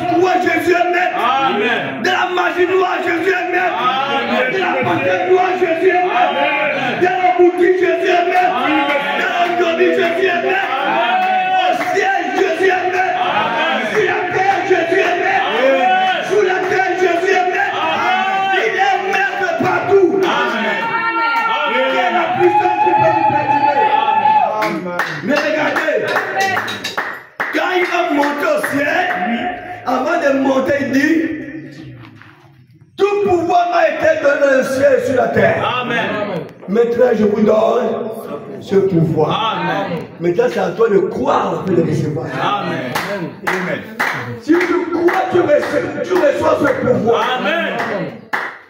croix, Jésus est maître. Amen. De la magie noire, Jésus est maître. Amen. De la pensée noire, Jésus est maître. De la boutique, Jésus est maître. De la journée, Jésus est maître. Au ciel, Jésus est maître. Sur la terre, Jésus est maître. Sous la terre, Jésus est maître. Il est maître partout. Il est la puissance qui peut nous perturber. Mais regardez, quand il va monter au ciel, avant de monter, il dit, tout pouvoir m'a été donné dans le ciel et sur la terre. Amen. Maintenant, je vous donne ce pouvoir. Amen. Maintenant, c'est à toi de croire et de recevoir. Amen. Si tu crois, tu reçois ce pouvoir. Amen.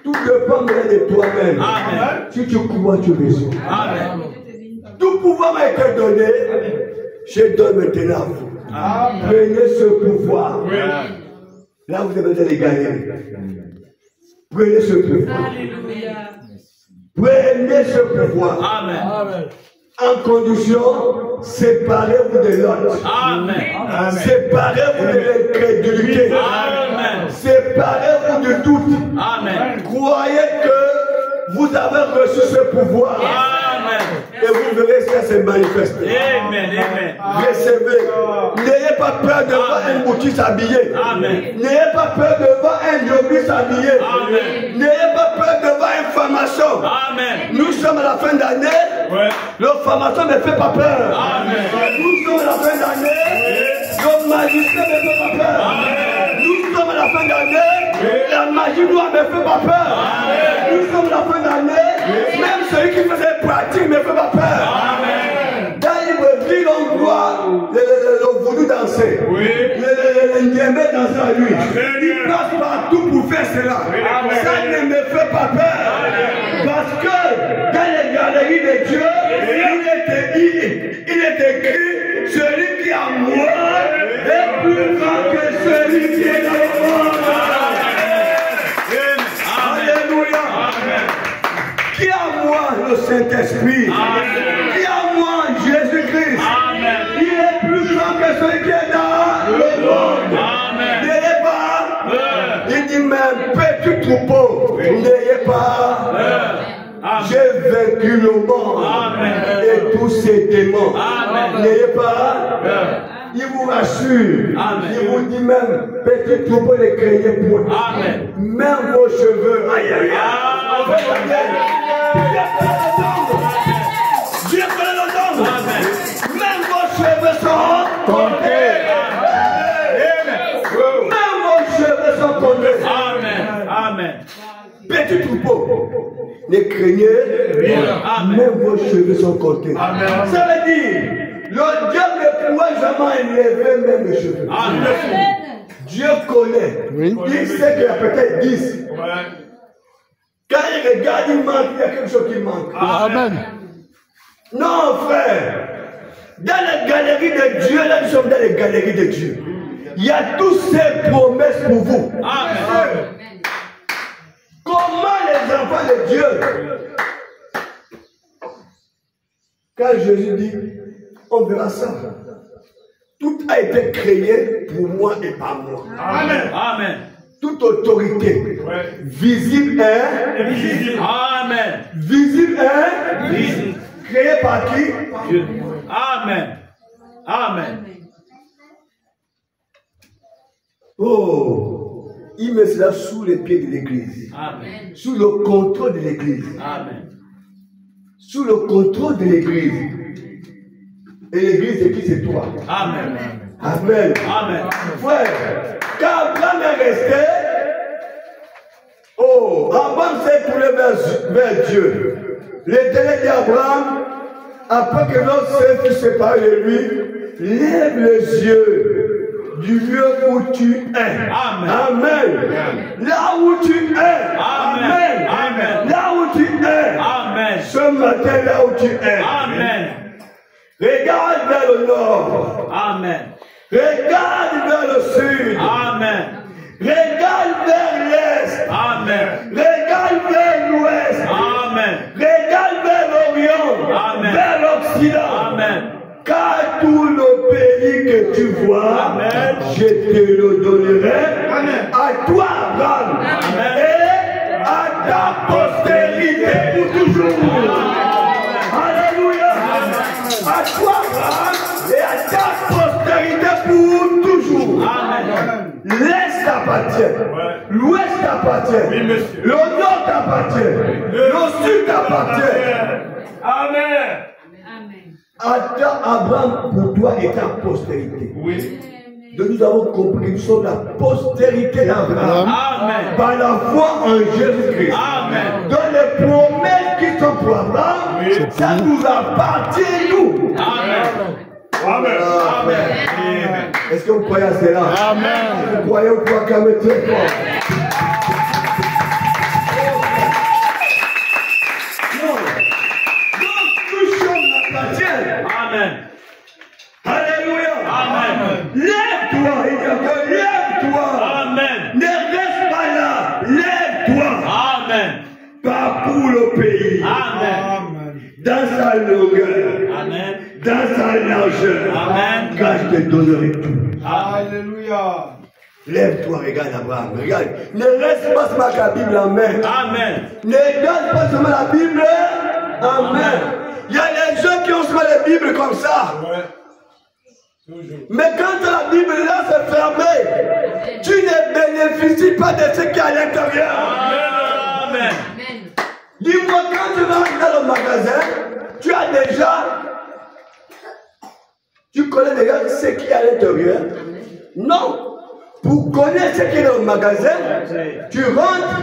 Tout dépend de toi-même. Amen. Si tu crois, tu reçois. Amen. Tout pouvoir m'a été donné. Je donne maintenant à vous. Prenez ce pouvoir. Là, vous avez des galeries. Prenez ce pouvoir. Prenez ce pouvoir. Amen. En condition, séparez-vous de l'autre. Amen. Séparez-vous de l'incrédulité. Amen. Séparez-vous du doute. Amen. Croyez que vous avez reçu ce pouvoir. Amen. Et vous verrez ça se manifester. Amen. Amen. Recevez. N'ayez pas peur de voir un boutique s'habiller. Amen. N'ayez pas peur de voir un journaliste s'habiller. Amen. N'ayez pas peur de voir une formation. Amen. Nous sommes à la fin d'année. Ouais. Le formation ne fait pas peur. Amen. Nous sommes à la fin d'année. Le magistrat ne fait pas peur. Amen. Nous sommes à la fin d'année. La magie noire ne fait pas peur. Amen. Nous sommes à la fin d'année. Même celui qui faisait pratique ne fait pas peur. Amen. Dans Libreville, on voit le vaudou danser. Oui. Le Ndiembe danser à lui. Il passe partout pour faire cela. Amen. Ça ne me fait pas peur. Parce que dans les galeries de Dieu, il est écrit, celui qui a moi est plus grand que celui qui est dans le monde. Alléluia. Qui a moi le Saint-Esprit? Qui a moi Jésus-Christ? Il est plus grand que celui qui est dans le monde. N'ayez pas peur. Il dit même, petit troupeau, n'ayez pas peur. J'ai vaincu le monde et tous ses démons. N'ayez pas peur. Il vous rassure. Il vous dit même, petit troupeau, ne craignez point. Même vos cheveux. Aïe, aïe, aïe. Dieu connaît le nombre. Même vos cheveux sont comptés. Même vos cheveux sont comptés. Amen. Petit troupeau, ne craignez rien. Même vos cheveux sont comptés. Ça veut dire, le diable ne pourra jamais enlever même les cheveux. Dieu connaît. Il sait qu'il y a peut-être 10. Quand il regarde, il manque, il y a quelque chose qui manque. Amen. Non, frère. Dans les galeries de Dieu, là nous sommes dans les galeries de Dieu. Il y a toutes ces promesses pour vous. Amen. Comment les enfants de Dieu, quand Jésus dit, on verra ça. Tout a été créé pour moi et par moi. Amen. Toute autorité, visible et invisible. Amen. Visible et Visible. créée par qui? Dieu. Amen. Amen. Oh, il met cela sous les pieds de l'Église. Amen. Sous le contrôle de l'Église. Amen. Sous le contrôle de l'Église. Et l'Église, c'est qui? C'est toi. Amen. Amen. Amen. Frère, quand Abraham est resté, oh, Abraham s'est tourné vers Dieu. L'Éternel dit à Abraham, après que notre Seigneur fut séparé de lui, lève les yeux du lieu où tu es. Amen. Amen. Là où tu es. Amen. Amen. Là où tu es. Amen. Ce matin, là où tu es. Amen. Regarde vers le nord. Amen. Regarde vers le sud. Amen. Regarde vers l'est. Amen. Regarde vers l'ouest. Amen. Regarde vers l'orient. Amen. Vers l'occident. Amen. Car tout le pays que tu vois, je te le donnerai à toi, Abraham, et à ta postérité pour toujours. Alléluia. À toi, Abraham, et à ta postérité pour toujours. L'Est t'appartient, l'Ouest t'appartient, le Nord t'appartient, le Sud t'appartient. Amen. Attends, Abraham, pour toi et ta postérité. Oui. Donc nous avons compris que nous sommes la postérité d'Abraham. Amen. Par la foi en Jésus-Christ. Amen. Dans les promesses qui sont pour Abraham, ça nous appartient, nous. Amen. Amen. Amen. Est-ce que vous croyez à cela? Amen. Vous croyez ou quoi quand même très fort? Non. Donc nous sommes l'appartiennent. Amen. Alléluia. Amen. Lève-toi, il dit encore, lève-toi. Amen. Ne reste pas là, lève-toi. Amen. Parcours le pays. Amen. Dans sa longueur. Amen. Dans sa largeur. Amen. Car je te donnerai tout. Alléluia. Lève-toi, regarde Abraham, regarde. Ne reste pas seulement la Bible en main. Amen. Ne regarde pas seulement la Bible en main. Il y a des gens qui ont seulement la Bible comme ça. Mais quand la Bible là c'est fermé, tu ne bénéficies pas de ce qui est à l'intérieur. Amen. Dis-moi, quand tu rentres dans le magasin, tu as déjà, tu connais déjà ce qui est à l'intérieur. Non. Pour connaître ce qui est dans le magasin, tu rentres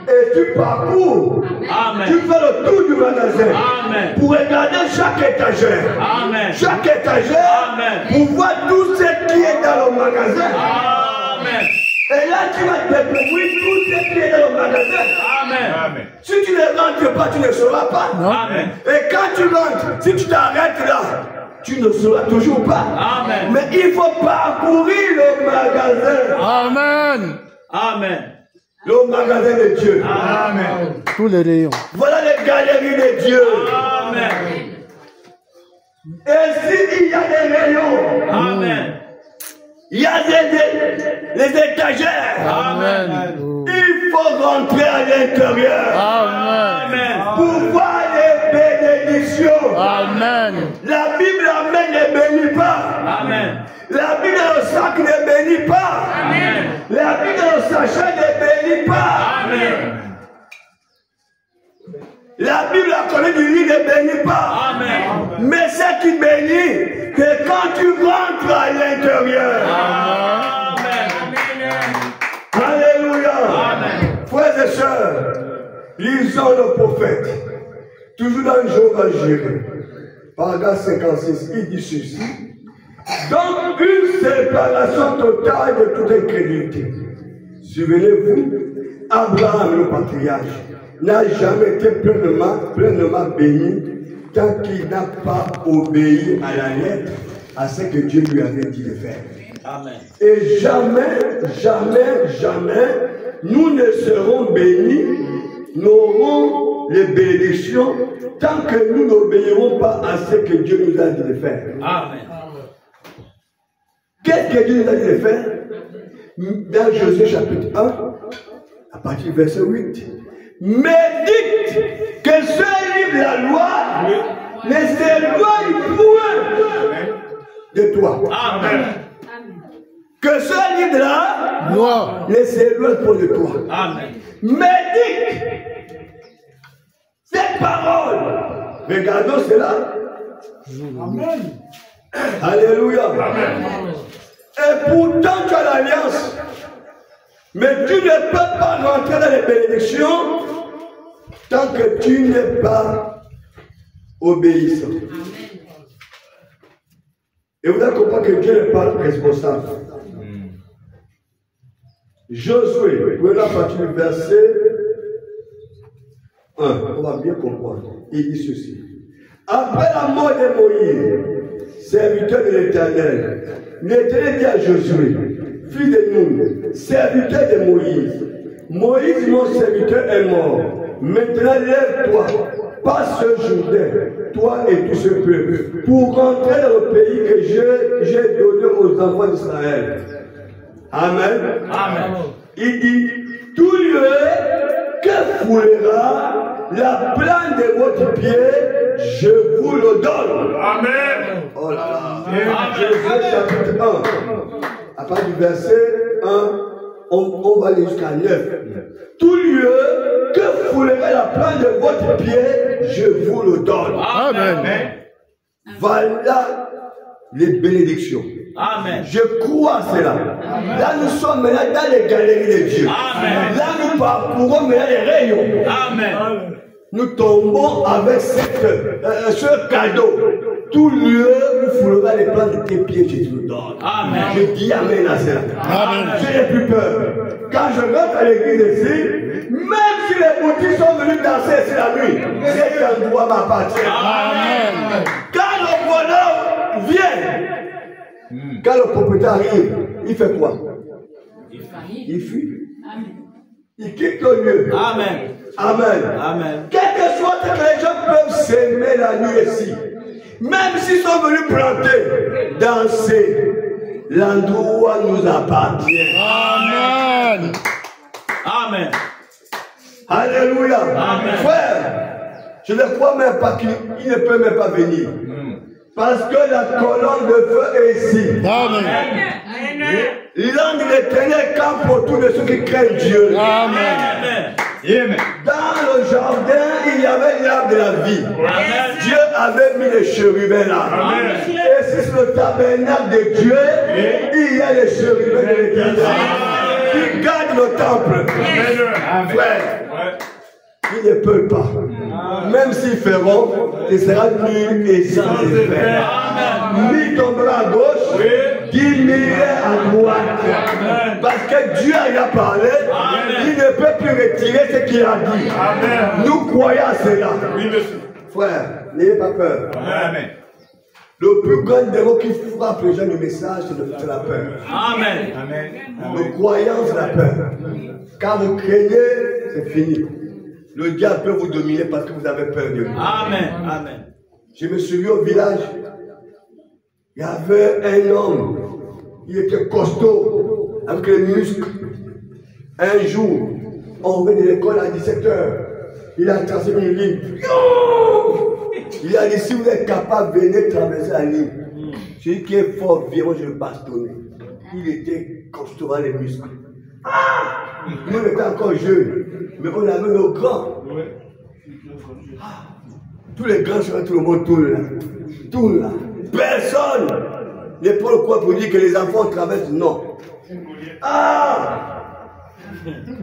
et tu parcours. Amen. Tu fais le tour du magasin. Amen. Pour regarder chaque étagère. Amen. Chaque étagère. Amen. Pour voir tout ce qui est dans le magasin. Amen. Et là, tu vas découvrir tout ce qui est dans le magasin. Amen. Si tu ne rentres pas, tu ne sauras pas. Amen. Et quand tu rentres, si tu t'arrêtes là, tu ne sauras toujours pas. Amen. Mais il faut parcourir le magasin. Amen. Amen. Le magasin de Dieu. Amen. Tous les rayons. Voilà les galeries de Dieu. Amen. Et s'il y a des rayons, Amen. il y a les étagères. Amen. Il faut rentrer à l'intérieur Amen. pour voir les bénédictions. Amen. La Bible en main ne bénit pas. Amen. La Bible dans le sac ne bénit pas. Amen. La Bible dans le sachet ne bénit pas. Amen. La Bible à côté du lit ne bénit pas. Amen. Mais ce qui bénit, c'est quand tu rentres à l'intérieur. Amen. Alléluia. Amen. Frères et sœurs, lisons le prophète. Toujours dans Jéhovah Jireh. Paragraphe 56, il dit ceci. Donc, une séparation totale de toute incrédulité. Souvenez-vous, Abraham, le patriarche, n'a jamais été pleinement béni tant qu'il n'a pas obéi à la lettre à ce que Dieu lui avait dit de faire. Amen. Et jamais, jamais, jamais, nous ne serons bénis, n'aurons les bénédictions tant que nous n'obéirons pas à ce que Dieu nous a dit de faire. Amen. Qu'est-ce que Dieu nous a dit de faire? Dans Josué chapitre 1, à partir du verset 8. Médite que ce livre de la loi ne s'éloigne point de toi. Amen. Que ce livre de la Loi. ne s'éloigne point de toi. Amen. Médite cette parole. Regardons cela. Amen. Alléluia. Amen. Et pourtant tu as l'alliance. Mais tu ne peux pas rentrer dans les bénédictions tant que tu n'es pas obéissant. Et vous devez comprendre que Dieu n'est pas responsable. Josué, voilà à partir du verset 1, on va bien comprendre. Il dit ceci. Après la mort de Moïse, serviteur de l'Éternel, l'Éternel dit à Josué, fils de Nun, serviteur de Moïse, Moïse, mon serviteur, est mort. Maintenant, lève-toi, passe ce Jourdain, toi et tout ce peuple, pour rentrer dans le pays que j'ai donné aux enfants d'Israël. Amen. Amen. Il dit, tout lieu que foulera la plante de votre pied, je vous le donne. Amen. Oh là là. Amen. Josué chapitre 1. À partir du verset 1, on va aller jusqu'à 9. Tout lieu que foulera la plante de votre pied, je vous le donne. Amen. Voilà les bénédictions. Amen. Je crois à cela. Là, nous sommes maintenant dans les galeries de Dieu. Amen. Là, nous parcourons maintenant les rayons. Amen. Nous tombons avec ce cadeau. Tout lieu où foulera les plantes de tes pieds, je te le donne. Amen. Je dis Amen à cela. Amen. Je n'ai plus peur. Quand je rentre à l'église ici, même si les boutiques sont venus danser ici la nuit, cet endroit m'appartient. Amen. Quand le voleur vient, quand le propriétaire arrive, il fait quoi? Il fuit. Il quitte le lieu. Amen. Amen. Amen. Quel que soit ce que les gens peuvent s'aimer la nuit ici, même s'ils sont venus planter, danser, l'endroit nous appartient. Amen. Amen. Alléluia. Amen. Frère, je ne crois même pas qu'il ne peut même pas venir. Parce que la colonne de feu est ici. Amen. L'ange de l'éternel campe autour de ceux qui craignent Dieu. Amen. Amen. Dans le jardin, il y avait l'arbre de la vie. Amen. Dieu avait mis les chérubins là. Amen. Et si sur le tabernacle de Dieu, il y a les chérubins de l'éternel qui gardent le temple. Frère, ils ne peuvent pas. Même s'ils feront, il sera nul et sans effet. Ni tombera à gauche, 10 000 à droite. Parce que Dieu a parlé, il ne peut plus retirer ce qu'il a dit. Nous croyons à cela. Frère, n'ayez pas peur. Amen. Le plus grand démon qui frappe les gens du message, c'est la peur. Amen. Nous croyons, c'est la peur. Quand vous craignez, c'est fini. Le diable peut vous dominer parce que vous avez peur de lui. Amen. Amen. Je me suis vu au village. Il y avait un homme. Il était costaud, avec les muscles. Un jour, on venait de l'école à 17h. Il a tracé une ligne. Il a dit, si vous êtes capable, venez traverser la ligne. Celui qui est fort, viens, moi je le bastonne. Il était costaud dans les muscles. Nous, on était encore jeunes, mais on avait nos grands. Tous les grands sur tout le monde tourne là. Tourne là. Personne n'est pas le quoi pour dire que les enfants traversent. Non.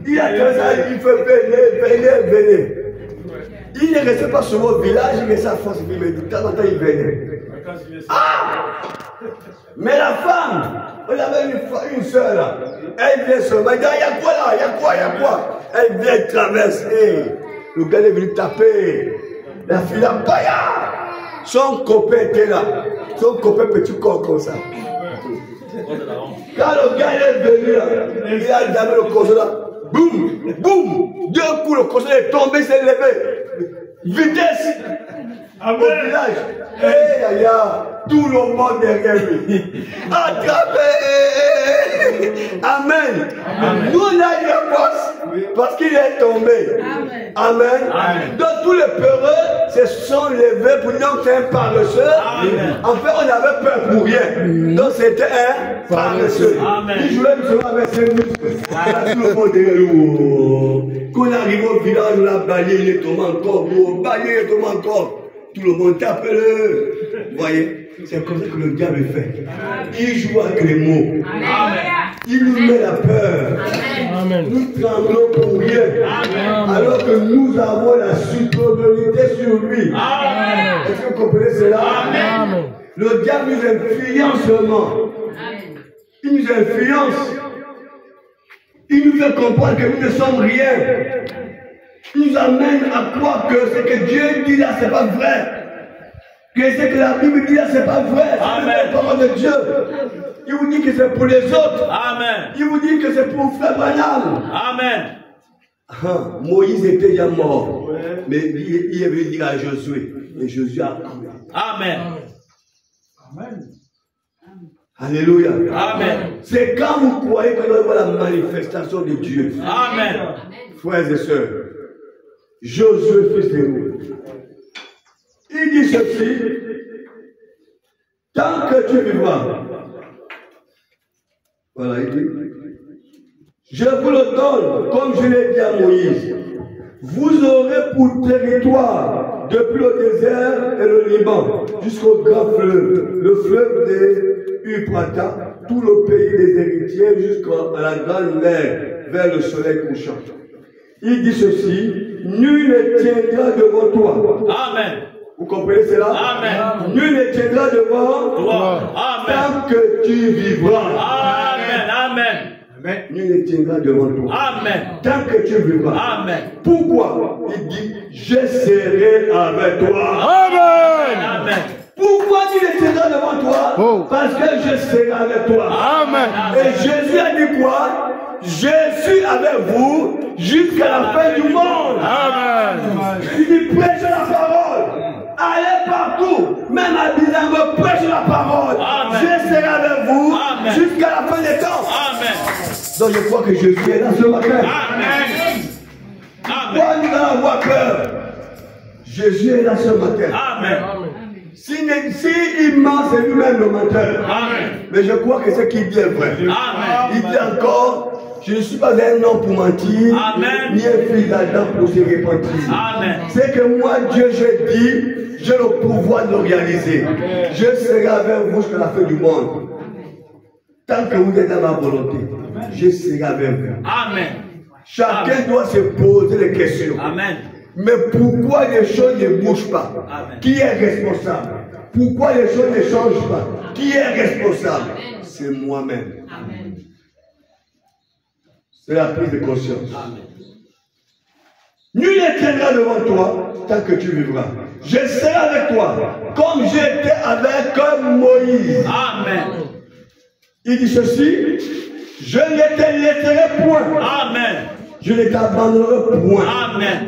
Il a traversé, il fait venez. Il ne restait pas sur mon village, il restait à France, mais de temps en temps il venait. Mais la femme, on avait une soeur là. Elle vient seulement, elle dit, il y a quoi là, il y a quoi. Elle vient traverser. Le gars est venu taper. La fille là, paya. Son copain était là. Son copain petit corps comme ça. Quand le gars est venu là, il a damé le corps là. Boum, boum. Deux coups, le corps est tombé, il s'est levé. Vitesse. Au village. Tout le monde derrière lui. Attrapé. Amen. Nous on a eu la force parce qu'il est tombé. Amen. Donc tous les peureux se sont levés pour dire que c'est un paresseux. En fait, on avait peur pour rien. Donc c'était un paresseux. Il jouait seulement avec ses muscles. Tout le monde derrière lui. Quand on arrive au village, on a balayé les tombes encore. Balayé les tombes encore. Tout le monde tape-le. Vous voyez, c'est comme ça que le diable fait. Il joue avec les mots. Il nous met la peur. Nous tremblons pour rien. Alors que nous avons la supériorité sur lui. Est-ce que vous comprenez cela? Le diable nous influence seulement. Il nous influence. Il nous fait comprendre que nous ne sommes rien. Il nous amène à croire que ce que Dieu dit là, c'est pas vrai. Que ce que la Bible dit là, c'est pas vrai. C'est la parole de Dieu. Il vous dit que c'est pour les autres. Amen. Il vous dit que c'est pour Frère Branham. Amen. Moïse était déjà mort, mais il est venu dire à Josué, et Josué a cru. Amen. Alléluia. Amen. C'est quand vous croyez que nous avons la manifestation de Dieu. Amen. Frères et sœurs, Josué, fils de Nun, il dit ceci, tant que tu vivras, voilà, il dit, je vous le donne, comme je l'ai dit à Moïse, vous aurez pour territoire, depuis le désert et le Liban, jusqu'au grand fleuve, le fleuve des Euphrates, tout le pays des héritiers, jusqu'à la grande mer, vers le soleil couchant. Il dit ceci, nul ne tiendra devant toi. Amen. Vous comprenez cela? Amen. Nul ne tiendra devant Toi. Amen. tant que tu vivras. Amen. Amen. Nul ne tiendra devant toi. Amen. Tant que tu vivras. Amen. Pourquoi? Il dit, je serai avec toi. Amen. Amen. Pourquoi tu ne tiendras devant toi? Oh. Parce que je serai avec toi. Amen. Et Jésus a dit quoi? Je suis avec vous jusqu'à la fin du monde. Amen. Il dit, prêchez la parole. Allez partout. Même à Bizango, prêchez la parole. Amen. Je serai avec vous Amen. jusqu'à la fin des temps. Amen. Donc je crois que Jésus est là ce matin. Amen. Pourquoi nous allons avoir peur? Jésus est là ce matin. Amen. Si il ment, c'est lui-même le menteur. Amen. Mais je crois que ce qu'il dit est vrai. Amen. Il dit encore, je ne suis pas un homme pour mentir, Amen. ni un fils d'Adam pour se repentir. Amen. C'est que moi, Dieu, j'ai dit, j'ai le pouvoir de le réaliser. Je serai avec vous jusqu'à la fin du monde. Tant que vous êtes dans ma volonté, je serai avec vous. Amen. Chacun doit se poser des questions. Amen. Mais pourquoi les choses ne bougent pas? Amen. Qui est responsable? Pourquoi les choses ne changent pas? Qui est responsable? C'est moi-même. C'est la prise de conscience. Nul ne tiendra devant toi tant que tu vivras. Je serai avec toi comme j'étais avec Moïse. Amen. Il dit ceci, je ne te laisserai point. Amen. Je ne t'abandonnerai point. Amen.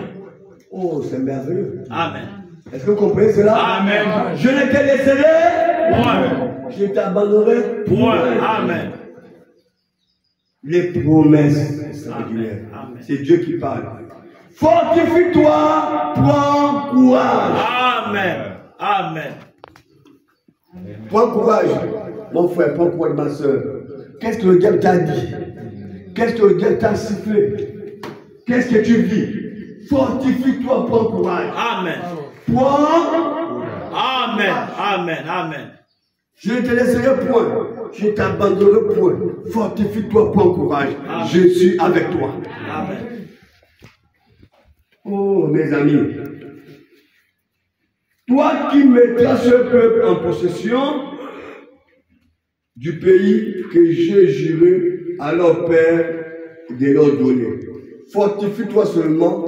Oh, c'est merveilleux. Amen. Est-ce que vous comprenez cela? Amen. Je ne te laisserai Point. je ne t'abandonnerai Point. Amen. Les promesses extraordinaires. Amen. C'est Dieu qui parle. Fortifie-toi, prends courage. Amen. Amen. Prends courage, mon frère, prends courage, ma soeur. Qu'est-ce que le diable t'a dit? Qu'est-ce que le diable t'a sifflé? Qu'est-ce que tu vis? Fortifie-toi, prends courage. Amen. Prends. Amen. Amen. Amen. Je ne te laisserai point. Je ne t'abandonnerai point. Fortifie-toi, prends courage. Amen. Je suis avec toi. Amen. Oh, mes amis. Toi qui mettras ce peuple en possession du pays que j'ai juré à leur père de leur donner. Fortifie-toi seulement.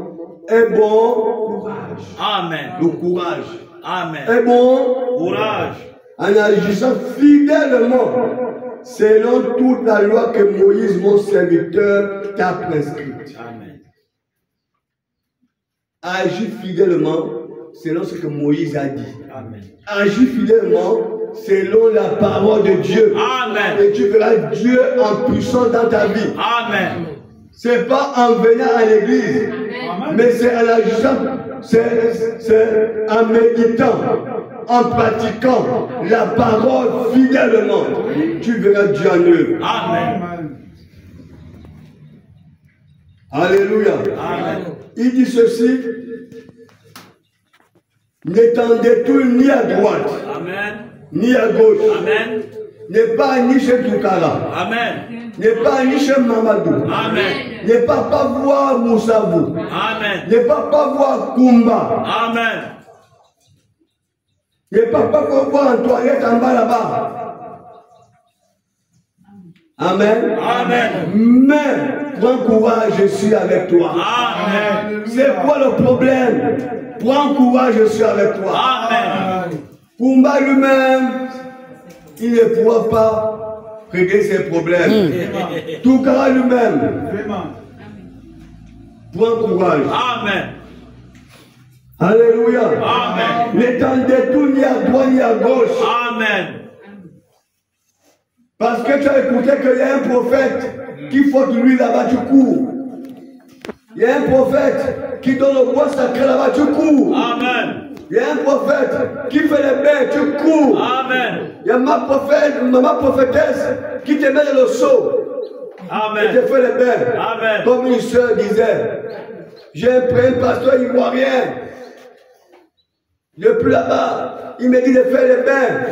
Un bon courage. Amen. Le courage. Amen. Un bon Courage. en agissant fidèlement selon toute la loi que Moïse, mon serviteur, t'a prescrite. Amen. Agis fidèlement selon ce que Moïse a dit. Amen. Agis fidèlement selon la parole de Dieu. Amen. Et tu verras Dieu en puissance dans ta vie. Amen. C'est pas en venant à l'église, mais c'est en agissant, c'est en méditant, en pratiquant la parole fidèlement. Tu verras Dieu en œuvre. Amen. Alléluia. Amen. Il dit ceci, n'étant détourné ni à droite, Amen. ni à gauche, Amen. n'est pas ni chez Toukara, Amen. n'est pas ni chez Mamadou, Amen. n'est pas voir Moussabou, Amen. n'est pas voir Kumba, Amen. n'est pas voir Antoinette en bas là-bas. Amen. Amen. Mais prends courage, je suis avec toi. Amen. C'est quoi le problème? Prends courage, je suis avec toi. Amen. Kumba lui-même, il ne pourra pas régler ses problèmes. Toukara lui-même, Prends courage. Amen. Alléluia. Amen. Ne t'en détourne ni à droite ni à gauche. Amen. Parce que tu as écouté qu'il y a un prophète qui faut de lui là-bas, tu cours. Il y a un prophète qui donne le bois sacré là-bas, tu cours. Amen. Il y a un prophète qui fait les bains, tu cours. Amen. Il y a ma prophétesse qui te met dans le seau. Amen. Et te fait les bains. Amen. Comme une soeur disait, j'ai un pasteur ivoirien. Depuis là-bas, il me dit de faire les bains.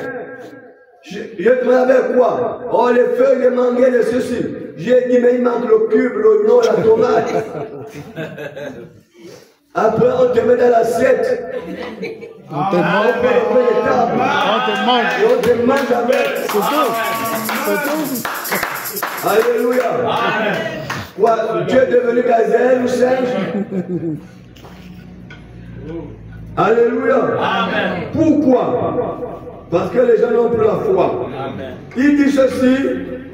Je demandé avec quoi? Oh, les feuilles, les manguiers, les ceci. J'ai dit, mais il manque le cube, l'oignon, la tomate. Après, on te met dans l'assiette. On te mange. On te mange. Et on te mange avec. C'est tout. Alléluia. Amen. Quoi, tu es devenu gazelle ou singe? Alléluia. Amen. Pourquoi? Parce que les gens n'ont plus la foi. Amen. Il dit ceci,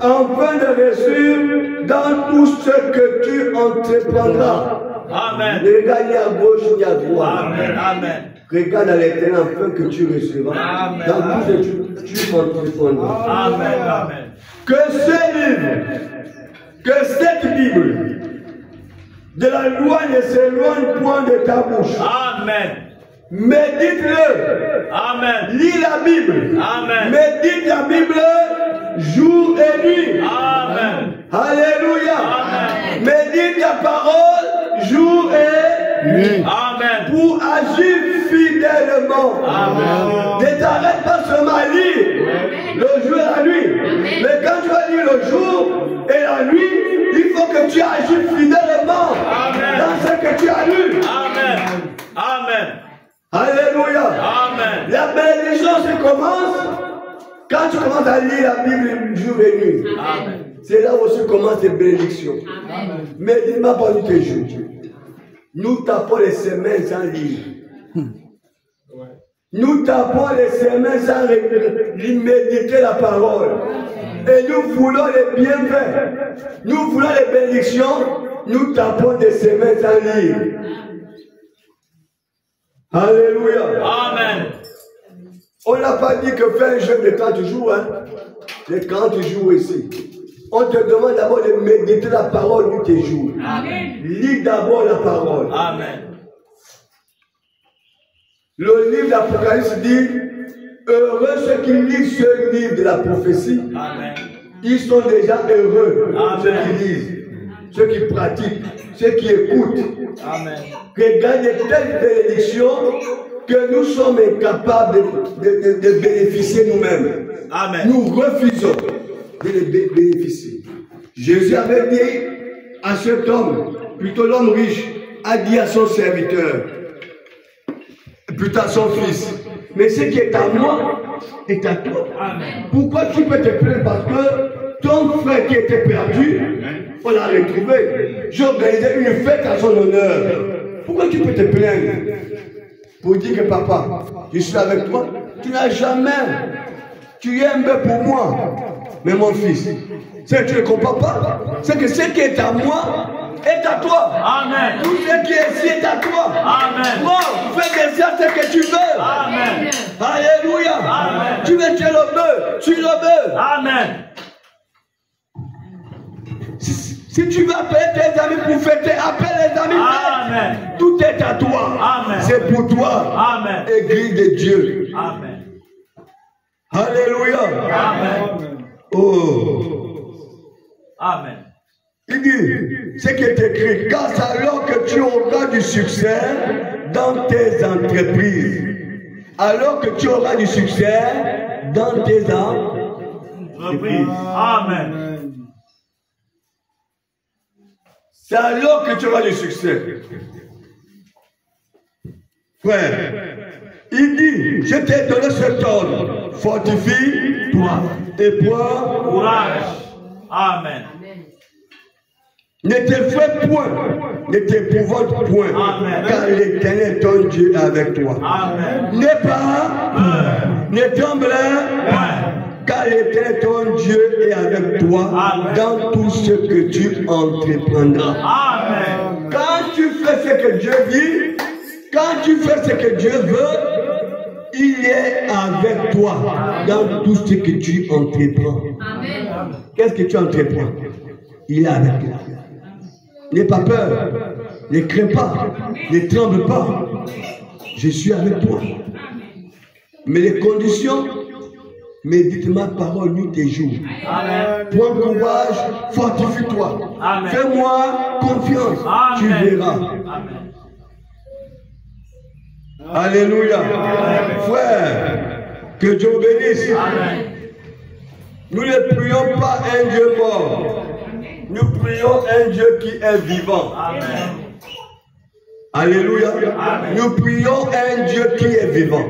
afin de réussir dans tout ce que tu entreprendras. Amen. Ne regarde ni à gauche ni à droite. Amen. Amen. Regarde à l'éternel afin que tu réussiras. Amen. Dans tout ce que tu entreprendras. Amen. Amen. Que ce livre, que cette Bible de la loi ne s'éloigne point de ta bouche. Amen. Médite-le. Amen. Lis la Bible. Amen. Médite la Bible jour et nuit. Amen. Alléluia. Amen. Médite la parole jour et nuit. Amen. Pour agir fidèlement. Amen. Ne t'arrête pas seulement à lire le jour et la nuit. Mais quand tu vas lire le jour et la nuit, il faut que tu agisses fidèlement dans ce que tu as lu. Amen. Amen. Alléluia. Amen. La bénédiction se commence quand tu commences à lire la Bible jour et nuit. Amen. C'est là où se commencent les bénédictions. Mais dis-moi pas tes jours. Nous tapons les semaines sans lire. Nous tapons les semaines sans méditer la parole. Et nous voulons les bienfaits. Nous voulons les bénédictions. Nous tapons des semaines sans lire. Alléluia. Amen. On n'a pas dit que fais un jeûne de 30 jours. Hein? Les 30 jours ici. On te demande d'abord de méditer la parole de tes jours. Amen. Lis d'abord la parole. Amen. Le livre d'Apocalypse dit, heureux ceux qui lisent ce livre de la prophétie. Amen. Ils sont déjà heureux. Amen. Ceux qui lisent, ceux qui pratiquent, ceux qui écoutent. Amen. Regardez telle bénédiction que nous sommes incapables de bénéficier nous-mêmes. Amen. Nous refusons de les bénéficier. Jésus avait dit à cet homme, plutôt l'homme riche, a dit à son serviteur, plutôt à son fils, mais ce qui est à moi est à toi. Amen. Pourquoi tu peux te plaindre? Parce que ton frère qui était perdu, on l'a retrouvé. J'ai organisé une fête à son honneur. Pourquoi tu peux te plaindre? Pour dire que papa, je suis avec toi. Tu n'as jamais. Tu es un peu pour moi. Mais mon fils, c'est que tu ne comprends pas. C'est que ce qui est à moi est à toi. Amen. Tout ce qui est ici est à toi. Amen. Prends, fais déjà ce que tu veux. Amen. Alléluia. Amen. Tu veux tuer le bœuf, tu le veux. Amen. Si tu veux appeler tes amis pour fêter, appelle les amis. Amen. Tout est à toi. Amen. C'est pour toi. Amen. Église de Dieu. Amen. Alléluia. Amen. Oh. Amen. Il dit, ce qui est écrit, car c'est alors que tu auras du succès dans tes entreprises. Alors que tu auras du succès dans tes entreprises. Amen. C'est alors que tu auras du succès. Frère, il dit, je t'ai donné cet ordre. Fortifie-toi et prends Courage. Amen. Ne t'effraie point, ne t'épouvante point, Amen. car l'Éternel ton Dieu est avec toi. Amen. N'aie pas peur, ne tremble point, car l'Éternel ton Dieu est avec toi Amen. dans tout ce que tu entreprendras. Amen. Quand tu que Dieu dit, quand tu fais ce que Dieu veut, il est avec toi dans tout ce que tu entreprends. Qu'est-ce que tu entreprends? Il est avec toi. N'aie pas peur, ne crains pas, ne tremble pas. Je suis avec toi. Mais les conditions, médite ma parole nuit et jour. Prends courage, fortifie-toi. Fais-moi confiance, tu verras. Alléluia. Frère, que Dieu bénisse. Nous ne prions pas un Dieu mort. Nous prions un Dieu qui est vivant. Alléluia. Nous prions un Dieu qui est vivant.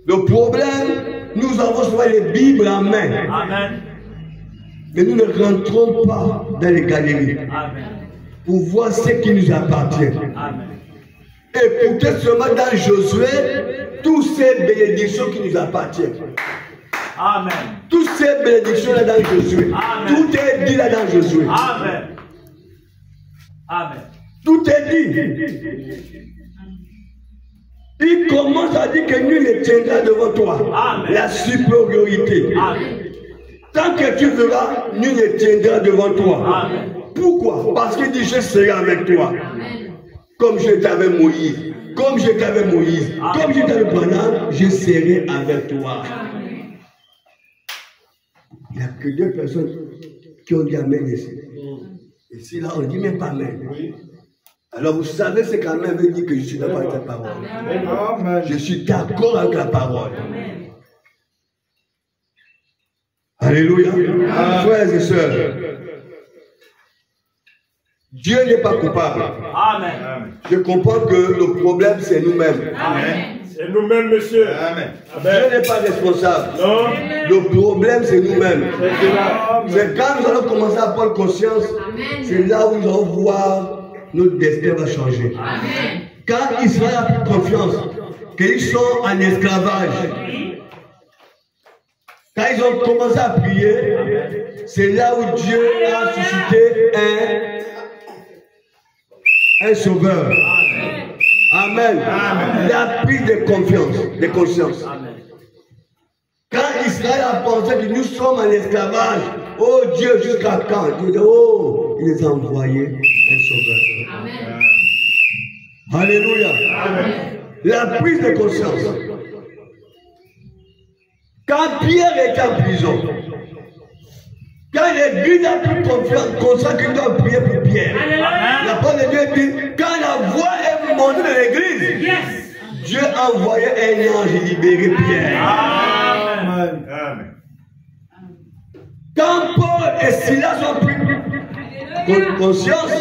Le problème, nous avons souvent les Bibles en main. Mais nous ne rentrons pas dans les galeries pour voir ce qui nous appartient. Écoutez seulement dans Josué toutes ces bénédictions qui nous appartiennent. Amen. Toutes ces bénédictions là dans Josué. Tout est dit là dans Josué. Amen. Amen. Tout est dit. Il commence à dire que nul ne tiendra devant toi. Amen. La supériorité. Amen. Tant que tu verras, nul ne tiendra devant toi. Amen. Pourquoi? Parce qu'il dit je serai avec toi. Amen. Comme j'étais avec Moïse. Comme j'étais avec Moïse. Amen. Comme j'étais avec Branham, je serai avec toi. Amen. Il n'y a que deux personnes qui ont dit Amen ici. Ici, là, on ne dit même pas Amen. Oui. Alors, vous savez ce qu'Amen veut dire que je suis d'accord avec la parole. Amen. Je suis d'accord avec la parole. Amen. Alléluia. Frères et sœurs, Dieu n'est pas coupable. Amen. Je comprends que le problème, c'est nous-mêmes. Amen. C'est nous-mêmes, monsieur. Amen. Dieu n'est pas responsable. Non. Le problème, c'est nous-mêmes. C'est quand nous allons commencer à prendre conscience, c'est là où nous allons voir notre destin va changer. Amen. Quand Israël a pris confiance qu'ils sont en esclavage, quand ils ont commencé à prier, c'est là où Dieu a suscité un sauveur. Amen. Amen. La prise de confiance, de conscience. Amen. Quand Israël a pensé que nous sommes en esclavage, oh Dieu, jusqu'à quand? Dieu dit, oh, il les a envoyés un sauveur. Amen. Alléluia. Amen. La prise de conscience. Quand Pierre était en prison, quand l'église a pris conscience qu'il doit prier pour Pierre, la parole de Dieu dit, quand la voix est montée de l'église, Dieu a envoyé un ange libérer Pierre. Amen. Amen. Quand Paul et Silas ont pris conscience,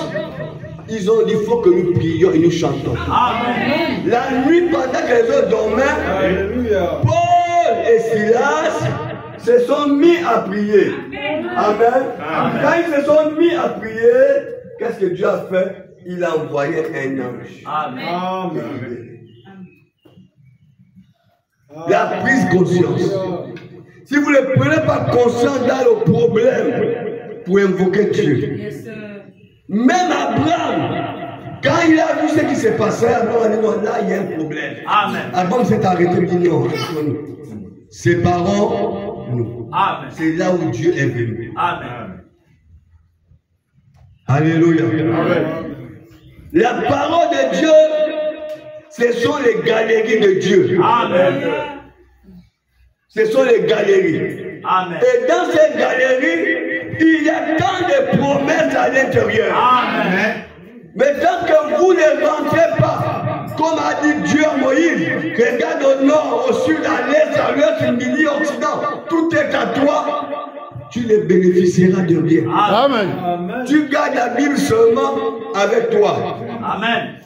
ils ont dit, il faut que nous prions et nous chantons. Amen. La nuit, pendant que les autres dormaient, Paul et Silas se sont mis à prier. Amen. Amen. Quand ils se sont mis à prier, qu'est-ce que Dieu a fait? Il a envoyé un ange. Amen. Amen. La prise de conscience. Si vous ne prenez pas conscience dans le problème pour invoquer Dieu, même Abraham, quand il a vu ce qui s'est passé, Abraham a dit non, là il y a un problème. Amen. Abraham s'est arrêté et dit non, séparons-nous. C'est là où Dieu est venu. Amen. Alléluia. Amen. La parole de Dieu, ce sont les galeries de Dieu. Amen. Ce sont les galeries. Amen. Et dans ces galeries, il y a tant de promesses à l'intérieur. Amen. Mais tant que vous ne rentrez pas, comme a dit Dieu à Moïse, regarde au nord, au sud, à l'est, à l'ouest, au midi, au occident, tout est à toi, tu ne bénéficieras de rien. Amen. Amen. Tu gardes la Bible seulement avec toi. Amen.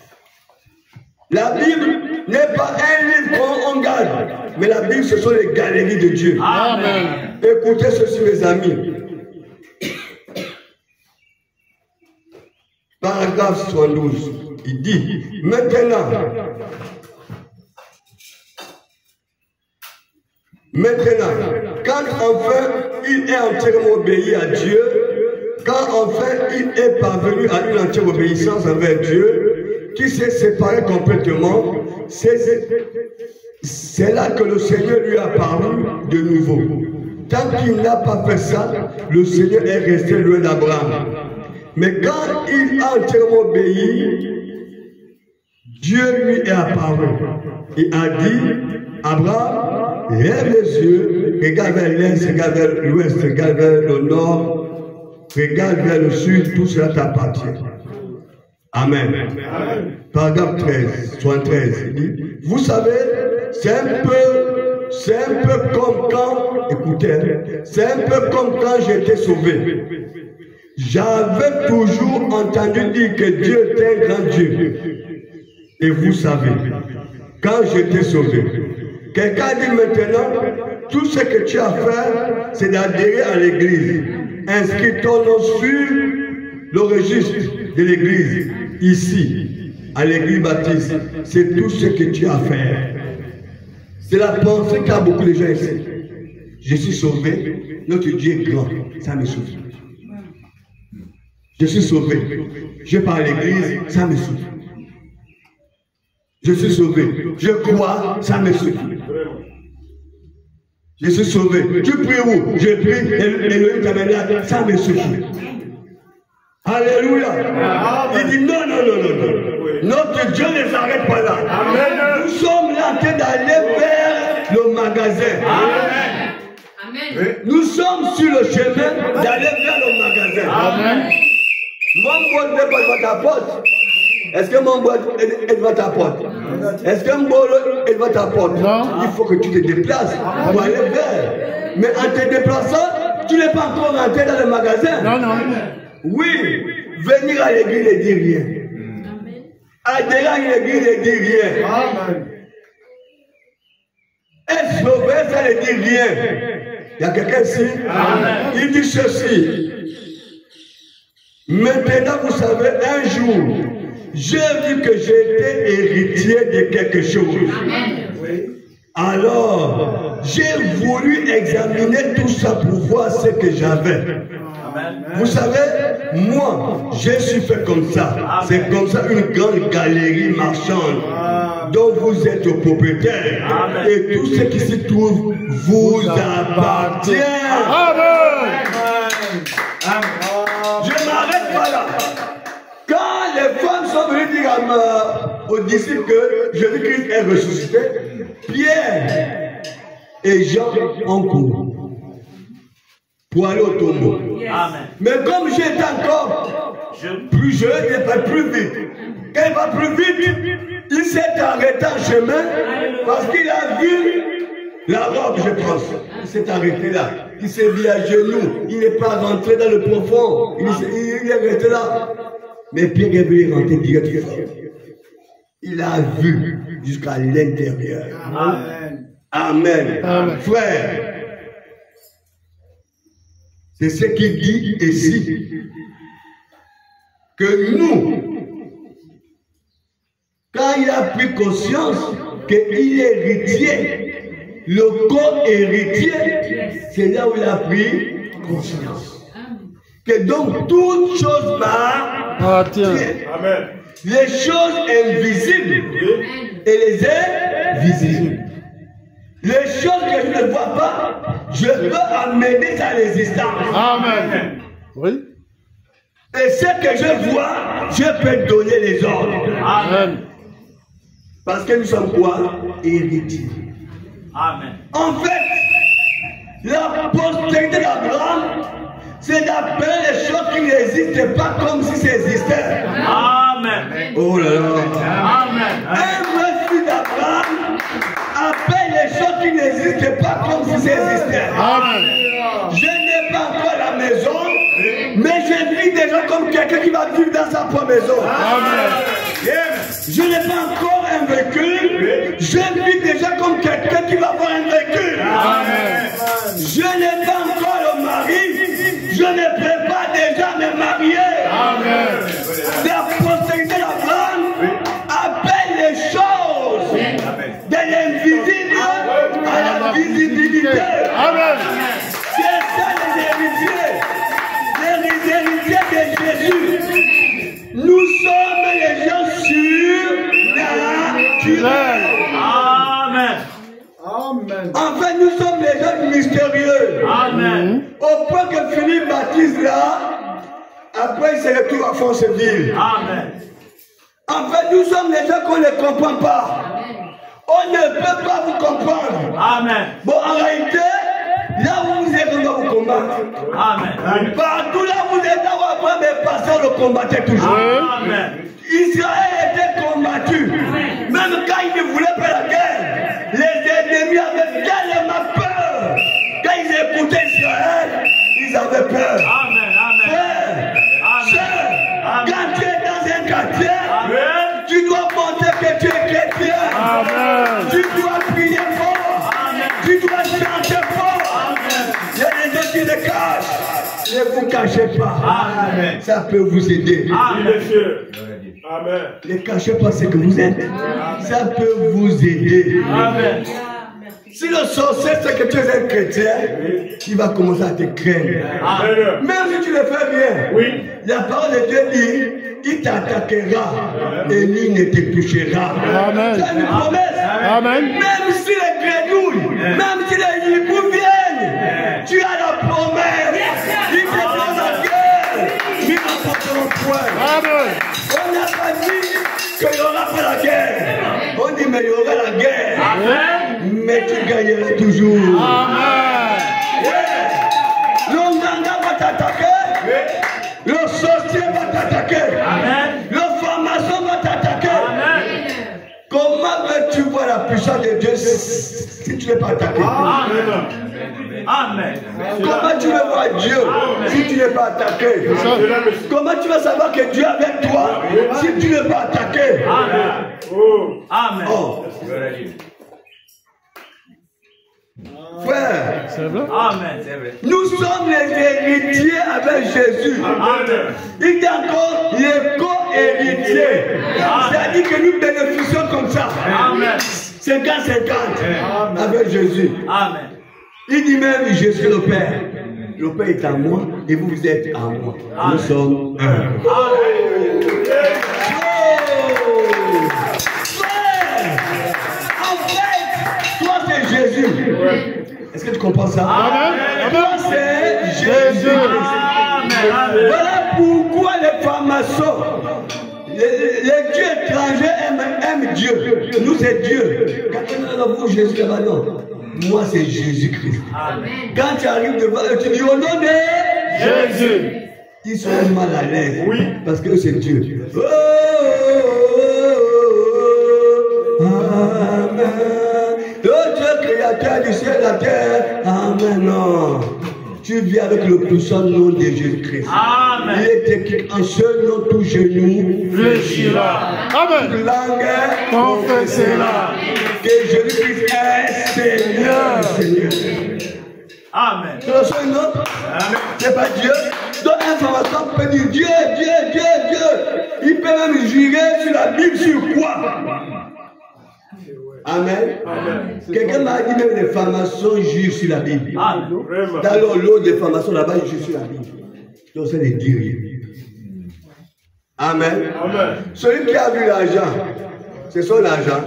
La Bible n'est pas un livre qu'on garde, mais la Bible, ce sont les galeries de Dieu. Amen. Écoutez ceci, mes amis. Paragraphe 72, il dit, maintenant, quand enfin il est entièrement obéi à Dieu, quand enfin il est parvenu à une entière obéissance envers Dieu, qui s'est séparé complètement, c'est là que le Seigneur lui a apparu de nouveau. Tant qu'il n'a pas fait ça, le Seigneur est resté loin d'Abraham. Mais quand il a entièrement obéi, Dieu lui est apparu et a dit, Abraham, lève les yeux, regarde vers l'est, regarde vers l'ouest, regarde vers le nord, regarde vers le sud, tout cela t'appartient. Amen. Paragraphe 13, 73, il dit, vous savez, c'est un peu comme quand, écoutez, c'est un peu comme quand j'étais sauvé. J'avais toujours entendu dire que Dieu était un grand Dieu. Et vous savez, quand j'étais sauvé, quelqu'un dit maintenant, tout ce que tu as fait, c'est d'adhérer à l'église. Inscris ton nom sur le registre de l'église, ici, à l'église baptiste. C'est tout ce que tu as fait. C'est la pensée qu'a beaucoup de gens ici. Je suis sauvé, notre Dieu est grand, ça me suffit. Je suis sauvé, je pars à l'église, ça me suffit. Je suis sauvé, je crois, ça me suffit. Je suis sauvé, tu pries où? Je prie, Elohim Tabernacle, ça me suffit. Alléluia. Il dit non, non, non, non, non. Notre Dieu ne s'arrête pas là. Amen. Nous sommes là en train d'aller vers le magasin. Amen. Amen. Nous sommes sur le chemin d'aller vers le magasin. Amen. Mon boîte n'est pas ta porte. Est-ce que mon boîte est devant ta porte? Est-ce que mon boîte est devant ta porte? Il faut que tu te déplaces pour aller vers. Mais en te déplaçant, tu n'es pas encore rentré dans le magasin. Non, non. Oui, venir à l'église ne dit rien. Adhérer à l'église ne dit rien. Amen. Être sauvé, ça ne dit rien. Il y a quelqu'un ici? Amen. Il dit ceci. Maintenant, vous savez, un jour, j'ai vu que j'étais héritier de quelque chose. Amen. Alors, j'ai voulu examiner tout ça pour voir ce que j'avais. Vous savez, moi, je suis fait comme ça. C'est comme ça une grande galerie marchande dont vous êtes propriétaire. Amen. Et tout ce qui s'y trouve vous appartient. Amen. Je m'arrête pas là. Quand les femmes sont venues dire aux disciples que Jésus-Christ est ressuscité, Pierre et Jean ont couru pour aller au tombeau. Amen. Mais comme j'étais encore plus jeune, il va plus vite. Quand il va plus vite, il s'est arrêté en chemin parce qu'il a vu la robe, je pense. Il s'est arrêté là. Il s'est mis à genoux. Il n'est pas rentré dans le profond. Il est resté là. Mais Pierre est venu rentrer directement. Il a vu jusqu'à l'intérieur. Amen. Amen. Amen. Frère, c'est ce qu'il dit ici. Que nous, quand il a pris conscience qu'il est héritier, le co-héritier, c'est là où il a pris conscience. Que donc toute chose m'appartient. Amen. Les choses invisibles et les invisibles. Les choses que je ne vois pas, je peux amener à l'existence. Amen. Oui. Et ce que je vois, je peux donner les ordres. Amen. Parce que nous sommes quoi? Héritiers. Amen. En fait, la postérité d'Abraham, c'est d'appeler les choses qui n'existent pas comme si ça existait. Amen. Oh là là. Amen. Un refus d'Abraham appelle les choses qui n'existent pas comme si ça existait. Amen. Je n'ai pas encore la maison, mais je vis déjà comme quelqu'un qui va vivre dans sa propre maison. Amen. Je n'ai pas encore un véhicule, je vis déjà comme quelqu'un qui va avoir un véhicule. Amen. Je n'ai pas encore le mari, je ne peux pas déjà me marier. Amen. La postérité d'Abraham appelle les choses de l'invisible à la visibilité. Amen. C'est ça les héritiers de Jésus. Nous sommes les gens sûrs finit le baptême là, après il se retrouve à Fonceville. Amen. En fait, nous sommes les gens qu'on ne comprend pas. On ne peut pas vous comprendre. Amen. Bon, en réalité, là où vous êtes, on va vous combattre. Amen. Partout là où vous êtes, on va prendre des pasteurs le combattaient toujours. Amen. Israël était combattu. Même quand il ne voulait pas la guerre, les ennemis avaient tellement peur. Quand ils écoutaient Israël, ils avaient peur. Amen. Amen. Frère, quand tu es dans un quartier, tu dois montrer que tu es chrétien. Amen. Tu dois prier fort. Tu dois chanter fort. Il y a des gens qui le cachent. Ne vous cachez pas. Amen. Ça peut vous aider. Amen. Amen. Ne cachez pas ce que vous êtes. Ça peut vous aider. Amen. Si le sorcier sait que tu es un chrétien, il va commencer à te craindre. Amen. Même si tu le fais bien, Oui. la parole de Dieu dit, il t'attaquera et il ne te touchera. Amen. C'est une promesse. Amen. Même si les grenouilles, même si les hiboux viennent, tu as la promesse. Ils te font la guerre, mais ils n'emporteront point. Amen. On n'a pas dit qu'il n'y aura pas la guerre. On dit mais il y aura la guerre. Amen. Mais tu gagneras toujours. Amen. L'Onganga va t'attaquer. Le sorcier va t'attaquer. Amen. Le franc-maçon va t'attaquer. Amen. Comment veux-tu voir la puissance de Dieu si tu n'es pas attaqué? Amen. Amen. Comment tu veux voir Dieu si tu n'es pas attaqué? Comment tu vas savoir que Dieu est avec toi si tu n'es pas attaqué? Amen. Oh. Amen. Oh. Frère, C'est vrai? Amen. C'est vrai. nous sommes les héritiers avec Jésus. Amen. Il dit encore les co-héritiers. C'est-à-dire que nous bénéficions comme ça. Amen. 50-50 avec Jésus. Amen. Il dit même je suis le Père. Le Père est en moi et vous, vous êtes en moi. Nous sommes un. Amen. Oh! Frère, en fait, toi c'est Jésus. Est-ce que tu comprends ça? Amen. Toi c'est Jésus. Amen. Voilà pourquoi les francs-maçons, les dieux étrangers aiment Dieu. Nous c'est Dieu. Quand vous Jésus là-bas, non. Moi c'est Jésus-Christ. Amen. Quand tu arrives devant eux, tu dis au nom de Jésus. Ils sont mal à l'aise. Oui. Parce que c'est Dieu. Oh, amen. Le Dieu créateur du ciel et de la terre. Amen. Non. Tu viens avec le puissant nom de Jésus-Christ. Amen. Il est écrit en ce nom tout genou Fléchira. Amen. langue Confessez-la. que Jésus-Christ est Seigneur. Seigneur. Amen. C'est le seul nom. C'est pas Dieu. Donc un pharmacien peut dire Dieu, Dieu, Dieu, Dieu. Il peut même jurer sur la Bible sur quoi? Amen. Quelqu'un m'a dit même les pharmaciens jurent sur la Bible. Amen. Vraiment. Dans l'autre des pharmaciens là-bas, ils jurent sur la Bible. Donc c'est des dires. Amen. Amen. Celui qui a vu l'argent, c'est son argent.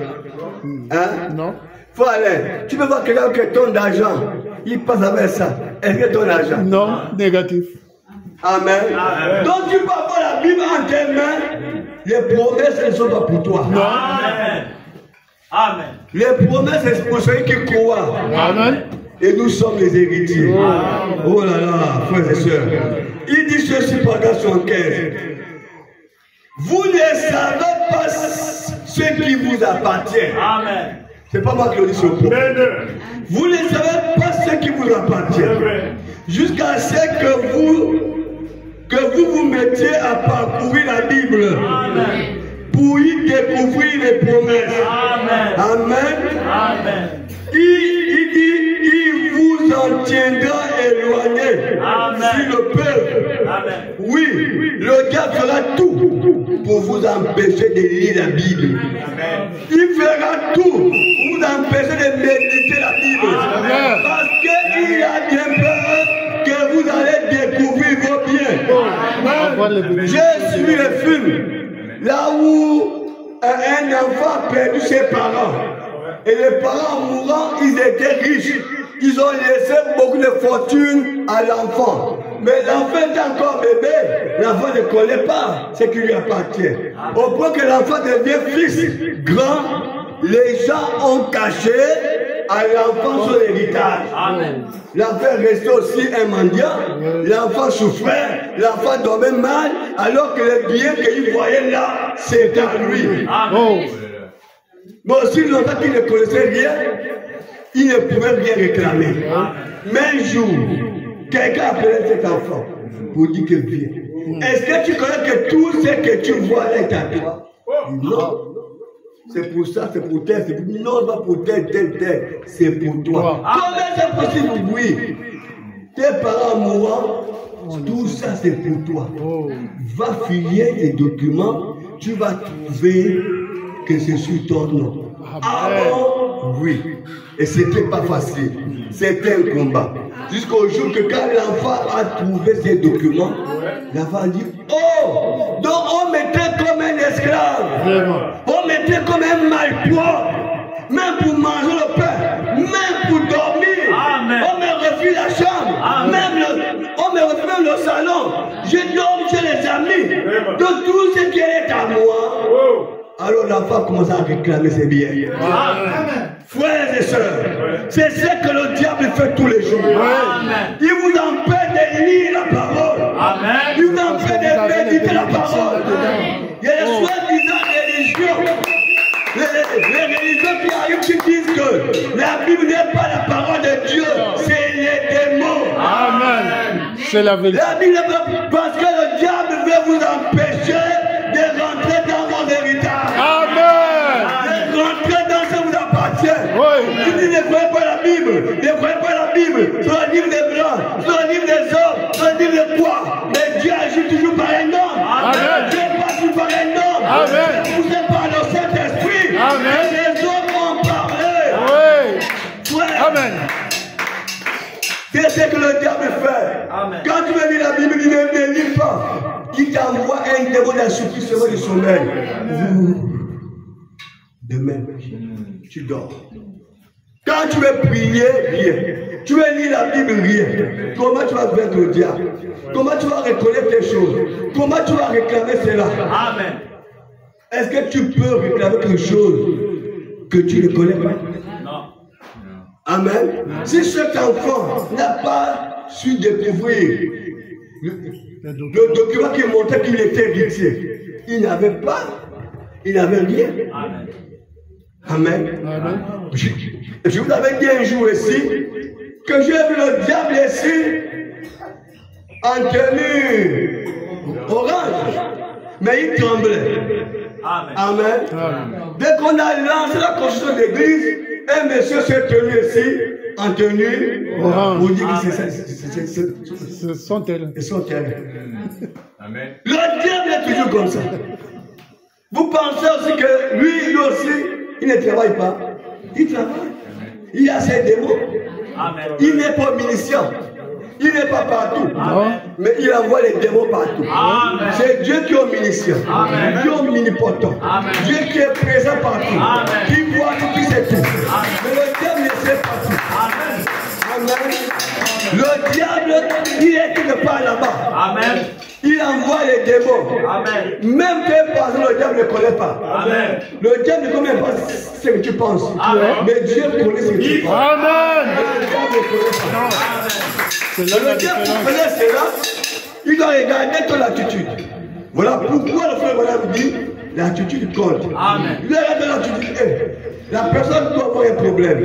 Hein? Non. Faut aller. Tu peux voir quelqu'un qui ton argent, il passe avec ça. Est-ce que ton argent? Non. Négatif. Amen. Amen. Donc tu peux avoir la Bible en tes mains. Les promesses ne sont pas pour toi. Amen. Amen. Les promesses c'est pour ceux qui croient. Amen. Et nous sommes les héritiers. Oh là là, frères et sœurs. Il dit ceci par 75. Vous ne savez pas ce qui vous appartient. Amen. C'est pas moi qui le dis sur le pont. Amen. Vous ne savez pas ce qui vous appartient. Jusqu'à ce que vous vous mettiez à parcourir la Bible Amen. pour y découvrir les promesses. Amen. Amen. Amen. Il dit, il vous en tiendra éloigné. Amen. Si le peuple, Amen. oui, le diable fera tout pour vous empêcher de lire la Bible. Amen. Il fera tout pour vous empêcher de méditer la Bible. Amen. Parce qu'il a bien peur que vous allez découvrir vos biens. Avoir les bénédictions. J'ai suivi le film là où un enfant a perdu ses parents. Et les parents mourants, ils étaient riches. Ils ont laissé beaucoup de fortune à l'enfant. Mais l'enfant est encore bébé. L'enfant ne connaît pas ce qui lui appartient. Au point que l'enfant devient fils grand, les gens ont caché à l'enfant son héritage. L'enfant restait aussi un mendiant. L'enfant souffrait. L'enfant dormait mal. Alors que le bien qu'il voyait là, c'était à lui. Mais aussi l'enfant qui ne connaissait rien, il ne pouvait rien réclamer. Mais un jour, quelqu'un appelait cet enfant pour dire que viens. Est-ce que tu connais que tout ce que tu vois là est à toi? Non. C'est pour ça, c'est pour tel, non, pas pour tel, c'est pour toi. Comment c'est possible? Oui. Tes parents mourants, tout ça c'est pour toi. Va fouiller tes documents, tu vas trouver que c'est sur ton nom. Avant, oui. Et c'était pas facile. C'était un combat. Jusqu'au jour que quand l'enfant a trouvé ses documents, l'enfant a dit, oh, donc on m'était comme un esclave. On m'était comme un malpropre. Même pour manger le pain, même pour dormir. On me refuse la chambre. On me refuse même le salon. Je dors chez les amis. De tout ce qui est à moi. Alors l'enfant commence à réclamer ses biens. Frères et sœurs, c'est ce que le diable fait tous les jours. Il vous empêche de lire la parole. Il vous empêche de méditer la parole. Il y a les soi-disant religions. Les religions qui arrivent qui disent que la Bible n'est pas la parole de Dieu, c'est les démons. Amen. C'est la vérité. La Bible n'est pas parce que le diable veut vous empêcher de rentrer dans vos héritages. Amen. De rentrer dans ce qui vous appartient. Oui. Si tu ne crois pas la Bible, ne crois pas la Bible, c'est le livre des Blancs, c'est le livre des hommes, c'est le livre de quoi? Mais Dieu agit toujours par un homme. Amen. Dieu passe toujours par un homme. Amen. Poussé par le Saint-Esprit. Amen. Et les hommes ont parlé. Oui. Ouais. Amen. C'est ce que le diable fait. Amen. Quand tu veux lire la Bible, il ne lit pas. Il t'envoie un démon d'assouplissement du sommeil. Demain, tu dors. Quand tu veux prier, rien. Tu veux lire la Bible, rien. Comment tu vas vaincre le diable? Comment tu vas reconnaître tes choses? Comment tu vas réclamer cela? Amen. Est-ce que tu peux réclamer quelque chose que tu ne connais pas? Non. Amen. Si cet enfant n'a pas su découvrir le document qui montrait qu'il était héritier, il n'avait pas, il n'avait rien. Amen. Amen. Amen. Je vous avais dit un jour ici que j'ai vu le diable ici en tenue orange, mais il tremblait. Amen. Amen. Dès qu'on a lancé la construction de l'église, un monsieur s'est tenu ici en tenue orange. pour dire que Ce sont elles. c'est son terrain. Amen. Le diable est toujours comme ça. Vous pensez aussi que lui aussi, il ne travaille pas. Il travaille. Il a ses démons. Amen. Il n'est pas omniscient. Il n'est pas partout. Amen. Mais il envoie les démons partout. Amen. C'est Dieu qui est omniscient. Amen. Dieu omnipotent. Amen. Dieu qui est présent partout. Amen. Qui voit tout, qui sait tout. Amen. Mais le diable ne sait pas tout. Amen. Amen. Le diable, il est quelque part là-bas. Amen. Il envoie les démons. Amen. Même tes parents, le diable ne connaît pas. Amen. Le diable ne connaît pas ce que tu penses. Amen. Mais Dieu connaît ce que tu penses. Amen. Le diable ne connaît pas. C'est là la Le diable différence. connaît cela. Il doit regarder ton attitude. Voilà pourquoi le frère Branham dit l'attitude compte. Amen. Il regarde l'attitude. La personne doit avoir un problème.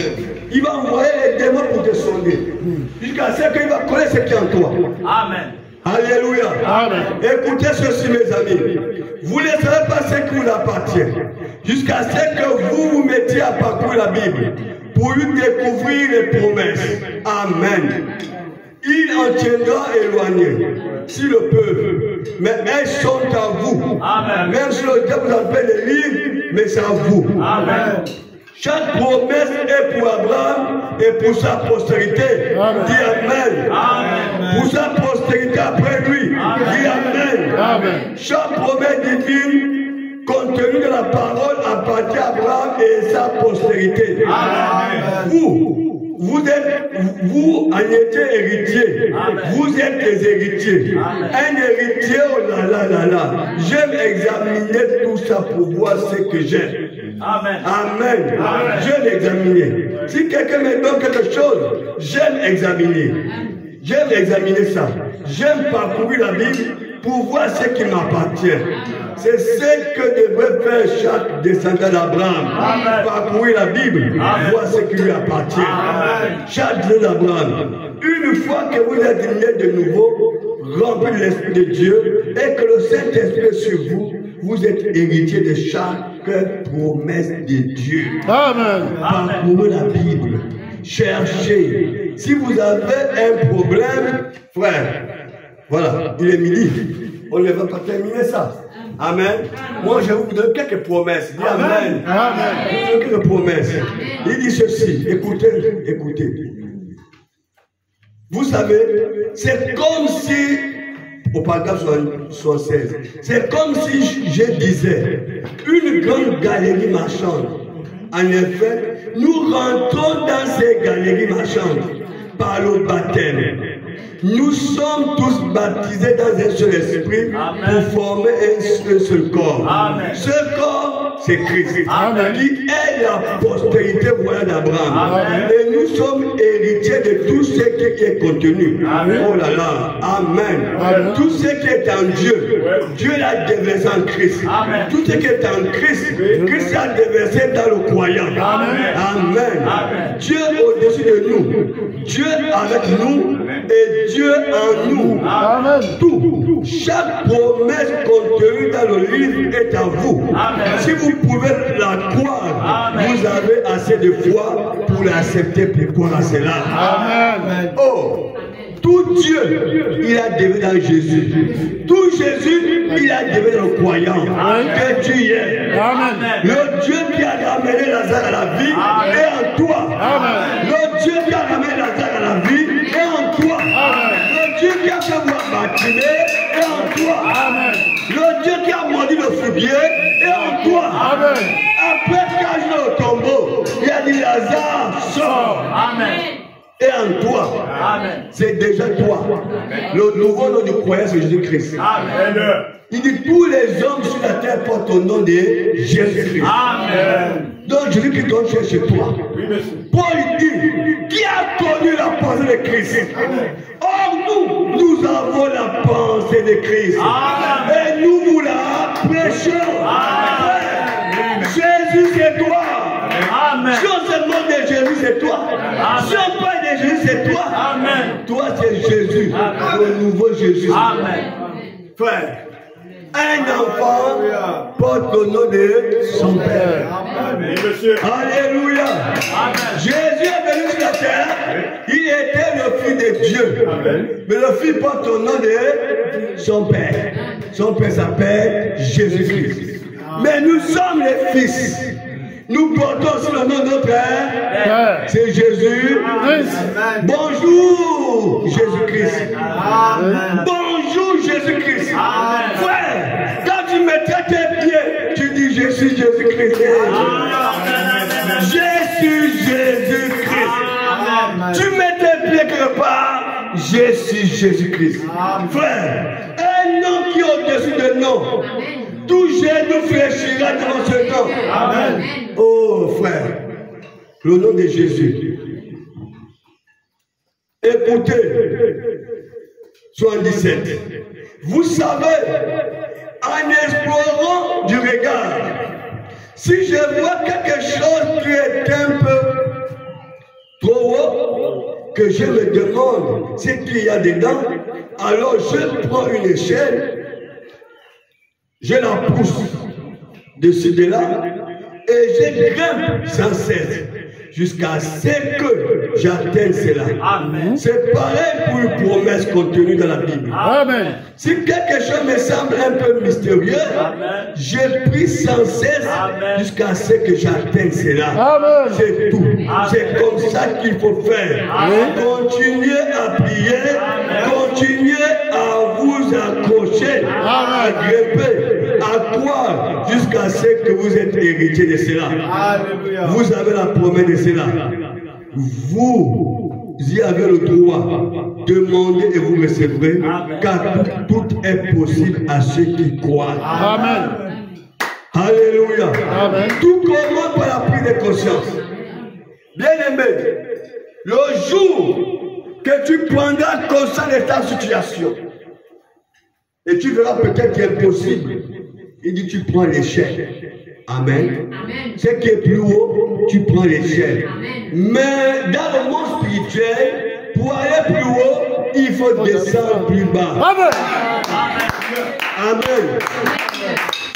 Il va envoyer les démons pour te sonder. Jusqu'à ce qu'il va connaître ce qui est en toi. Amen. Alléluia. Amen. Écoutez ceci, mes amis. Vous ne savez pas ce qui vous appartient. Jusqu'à ce que vous vous mettiez à parcourir la Bible pour lui découvrir les promesses. Amen. Il en tiendra éloigné, s'il le peut. Mais elles sont à vous. Amen. Même si le diable vous appelle les livres, mais c'est à vous. Amen. Chaque promesse est pour Abraham et pour sa postérité. Amen. Dis Amen. Amen. Pour sa postérité après lui. Dis Amen. Amen. Chaque promesse divine contenue dans la parole appartient à Abraham et sa postérité. Amen. Vous vous en êtes héritiers. Vous êtes des héritiers. Un héritier, oh là là là là. J'aime examiner tout ça pour voir ce que j'ai. Amen. Amen. J'aime examiner. Si quelqu'un me donne quelque chose, j'aime examiner. J'aime examiner ça. J'aime parcourir la Bible pour voir ce qui m'appartient. C'est ce que devrait faire chaque descendant d'Abraham. Parcourir la Bible, voir ce qui lui appartient. Chaque descendant d'Abraham. Une fois que vous êtes né de nouveau, rempli de l'Esprit de Dieu, et que le Saint-Esprit est sur vous, vous êtes héritier de chaque promesse de Dieu. Amen. Parcourez la Bible. Cherchez. Si vous avez un problème, frère, voilà, il est midi. On ne va pas terminer ça. Amen. Moi, je vous donne quelques promesses. Dis Amen. Amen. Je vous donne quelques promesses. Il dit ceci. Écoutez, écoutez. Vous savez, c'est comme si, au paragraphe 76, c'est comme si je disais, une grande galerie marchande. En effet, nous rentrons dans ces galeries marchandes par le baptême. Nous sommes tous baptisés dans un seul esprit pour former un seul corps. Amen. Ce corps, c'est Christ, Amen. Qui est la postérité royale d'Abraham. Et nous sommes héritiers de tout ce qui est contenu. Amen. Oh là là, Amen. Amen. Tout ce qui est en Dieu, Dieu l'a déversé en Christ. Amen. Tout ce qui est en Christ, Christ l'a déversé dans le croyant. Amen. Amen. Amen. Dieu au-dessus de nous, Dieu avec nous et Dieu en nous. Amen. Tout, chaque promesse contenue dans le livre est à vous. Amen. Si vous pouvez la croire, amen, vous avez assez de foi pour l'accepter, pour croire à cela. Amen. Oh, tout Dieu, il a développé dans Jésus. Tout Jésus, il a développé dans le croyant. Que tu es. Amen. Le Dieu qui a ramené Lazare à la vie est en toi. Amen. Le Dieu qui a ramené Lazare à la vie est en toi. Amen. Le Dieu qui a fait voir Bartimée est en toi. Amen. Le Dieu qui a mordu le figuier est en toi. Amen. Après cage dans le tombeau, il a dit Lazare, sors. Amen. Et en toi. Amen. C'est déjà toi. Amen. Le nouveau nom du croyant, c'est Jésus-Christ. Amen. Il dit tous les hommes sur la terre portent au nom de Jésus-Christ. Amen. Donc Jésus-Christ doit chercher toi. Oui, Paul dit, qui a connu la pensée de Christ? Or nous avons la pensée de Christ. Amen. Et nous vous la prêchons. Amen. Jésus c'est toi. Amen. Si on se moque de Jésus, c'est toi. Amen. Si on parle de Jésus, c'est toi. Amen. Toi, c'est Jésus. Amen. Le nouveau Jésus. Amen. Frère, un enfant porte le nom de son Père. Amen. Alléluia. Amen. Jésus est venu sur la terre. Il était le Fils de Dieu. Amen. Mais le Fils porte le nom de son Père. Son Père s'appelle Jésus-Christ. Mais nous sommes les fils. Nous portons sur le nom de notre Père. C'est Jésus. Amen. Bonjour Jésus-Christ. Bonjour Jésus-Christ. Frère, quand tu mettrais tes pieds, tu dis je suis Jésus-Christ. Je suis Jésus-Christ. Tu mets tes pieds quelque part, je suis Jésus-Christ. Frère, un nom qui est au-dessus de nom. Tout genou fléchira devant ce nom. Amen. Oh frère, le nom de Jésus. Écoutez, 77. Vous savez, en explorant du regard, si je vois quelque chose qui est un peu trop haut, que je me demande ce qu'il y a dedans, alors je prends une échelle, je la pousse dessus de là et je grimpe sans cesse jusqu'à ce que j'atteigne cela. C'est pareil pour une promesse contenue dans la Bible. Amen. Si quelque chose me semble un peu mystérieux, je prie sans cesse jusqu'à ce que j'atteigne cela. C'est tout. C'est comme ça qu'il faut faire. Continuez à prier, continuez à vous accrocher, à grimper, à croire jusqu'à ce que vous êtes héritier de cela. Alléluia. Vous avez la promesse de cela. vous y avez le droit. Demandez et vous recevrez, car tout est possible à ceux qui croient. Amen. Alléluia. Amen. Tout commence par la prise de conscience. Bien-aimé, le jour que tu prendras conscience de ta situation, et tu verras peut-être qu'il est possible, il dit tu prends l'échelle. Amen. Amen. Ce qui est plus haut, tu prends l'échelle. Mais dans le monde spirituel, pour aller plus haut, il faut descendre plus bas. Amen. Amen.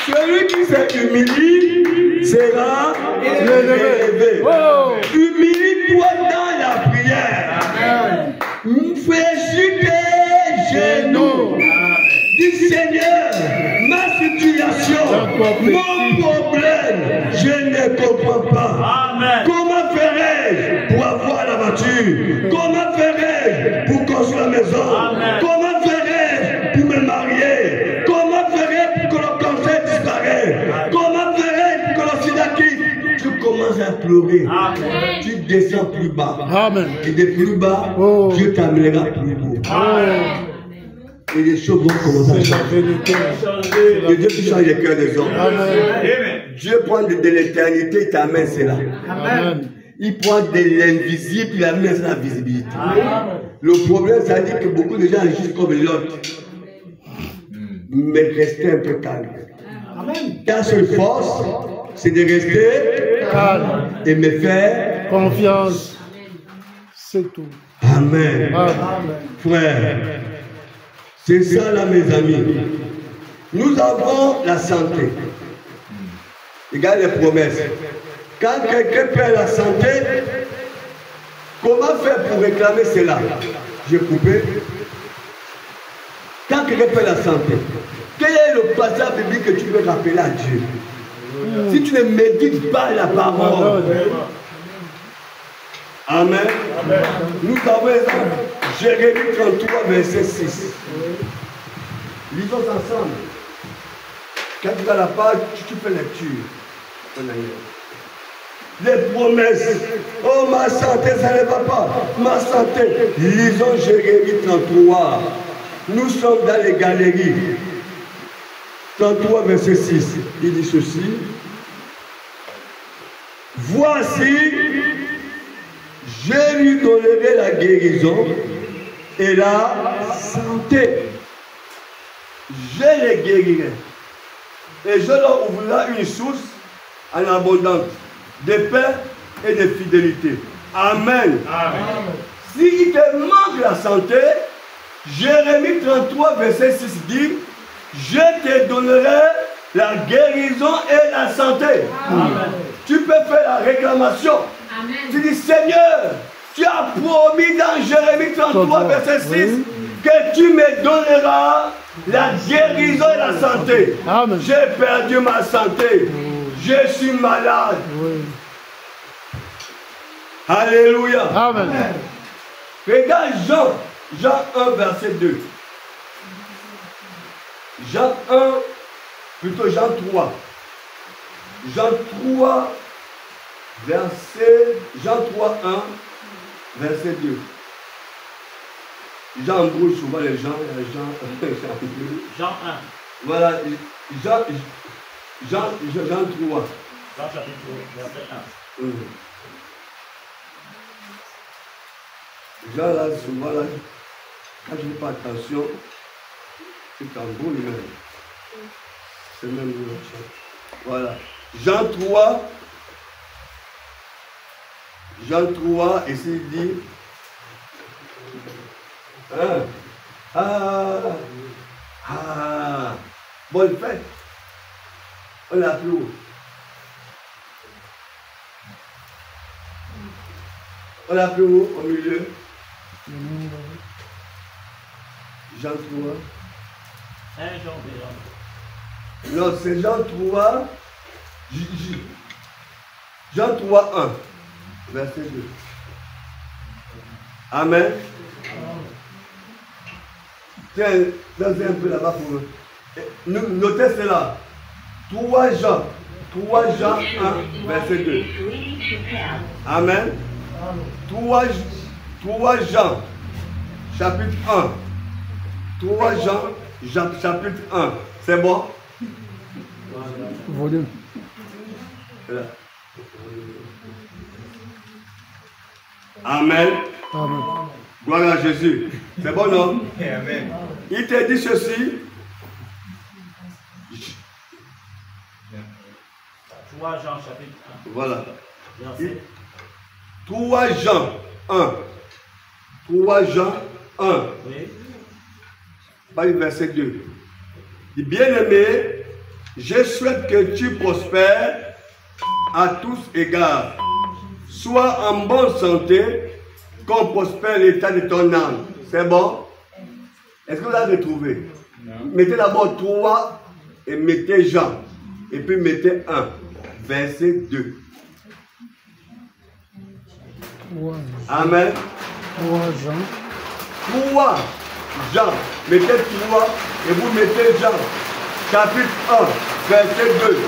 Celui qui s'est humilié sera élevé. Humilie-toi dans la prière. Fléchis tes genoux. Dis Seigneur, ma situation, mon problème, je ne comprends pas. Amen. Comment ferais-je pour avoir la voiture? Comment ferais-je pour construire la maison? Amen. Comment ferais-je pour me marier? Comment ferais-je pour que le cancer disparaisse? Comment ferais-je pour que le sida quitte? Tu commences à pleurer. Amen. Tu descends plus bas. Amen. Et de plus bas, Dieu t'amènera plus haut. Amen. Et les choses vont commencer à changer. Et Dieu qui change les cœurs des hommes. Amen. Dieu prend de l'éternité, il t'amène cela. Amen. Il prend de l'invisible, il amène la visibilité. Amen. Le problème, ça dit que beaucoup de gens agissent comme l'autre. Mais restez un peu calme. Amen. Ta seule force, c'est de rester calme et me faire confiance. C'est tout. Amen. Amen. Frère. C'est ça là, mes amis. Nous avons la santé. Regarde les promesses. Quand quelqu'un perd la santé, comment faire pour réclamer cela? J'ai coupé. Quand quelqu'un perd la santé, quel est le passage biblique que tu peux rappeler à Dieu? Si tu ne médites pas la parole. Amen. Amen. Nous avons Jérémie 33, verset 6. Lisons ensemble. Quand tu as la page, tu fais lecture. Les promesses. Oh, ma santé, ça ne va pas. Ma santé. Lisons Jérémie 33. Nous sommes dans les galeries. 33, verset 6. Il dit ceci. Voici, je lui donnerai la guérison et la santé. Je les guérirai. Et je leur ouvrirai une source en abondance de paix et de fidélité. Amen. Amen. S'il te manque la santé, Jérémie 33, verset 6 dit, je te donnerai la guérison et la santé. Amen. Tu peux faire la réclamation. Amen. Tu dis, Seigneur, tu as promis dans Jérémie 33, verset 6, que tu me donneras la guérison et la santé. J'ai perdu ma santé. Je suis malade. Alléluia. Amen. Regarde Jean 1, verset 2. Jean 3. Jean 3, verset, Jean 3, 1, verset 2. Jean embrouille souvent les gens, Jean 1. Voilà, Jean 3. Jean chapitre 3, verset 1. Jean là, souvent là, quand je n'ai pas attention, c'est embrouille même. C'est même le chant. Voilà. Jean 3, ici il dit bonne fête. On l'a plus haut. On l'a plus haut, au milieu. Jean 3. Non, c'est Jean 3. Jean 3, 1, verset 2. Amen. Tiens, dansez un peu là-bas pour nous. Notez cela. 3 Jean 1, verset 2. Amen. 3 Jean, chapitre 1. 3 Jean, chapitre 1. C'est bon? Volume. Là. Amen. Amen. Gloire à Jésus. C'est bon, non? Amen. Il te dit ceci. 3 Jean chapitre 1. Voilà. Verset. 3 Jean 1. 3 Jean 1. Oui. Pas le verset 2. Il dit, bien-aimé, je souhaite que tu prospères à tous égards. Sois en bonne santé, qu'on prospère l'état de ton âme. C'est bon? Est-ce que vous avez trouvé? Mettez d'abord 3 et mettez Jean. Et puis mettez 1. Verset 2. 3 Amen. Jean. 3 Jean. Mettez 3 et vous mettez Jean. Chapitre 1, verset 2.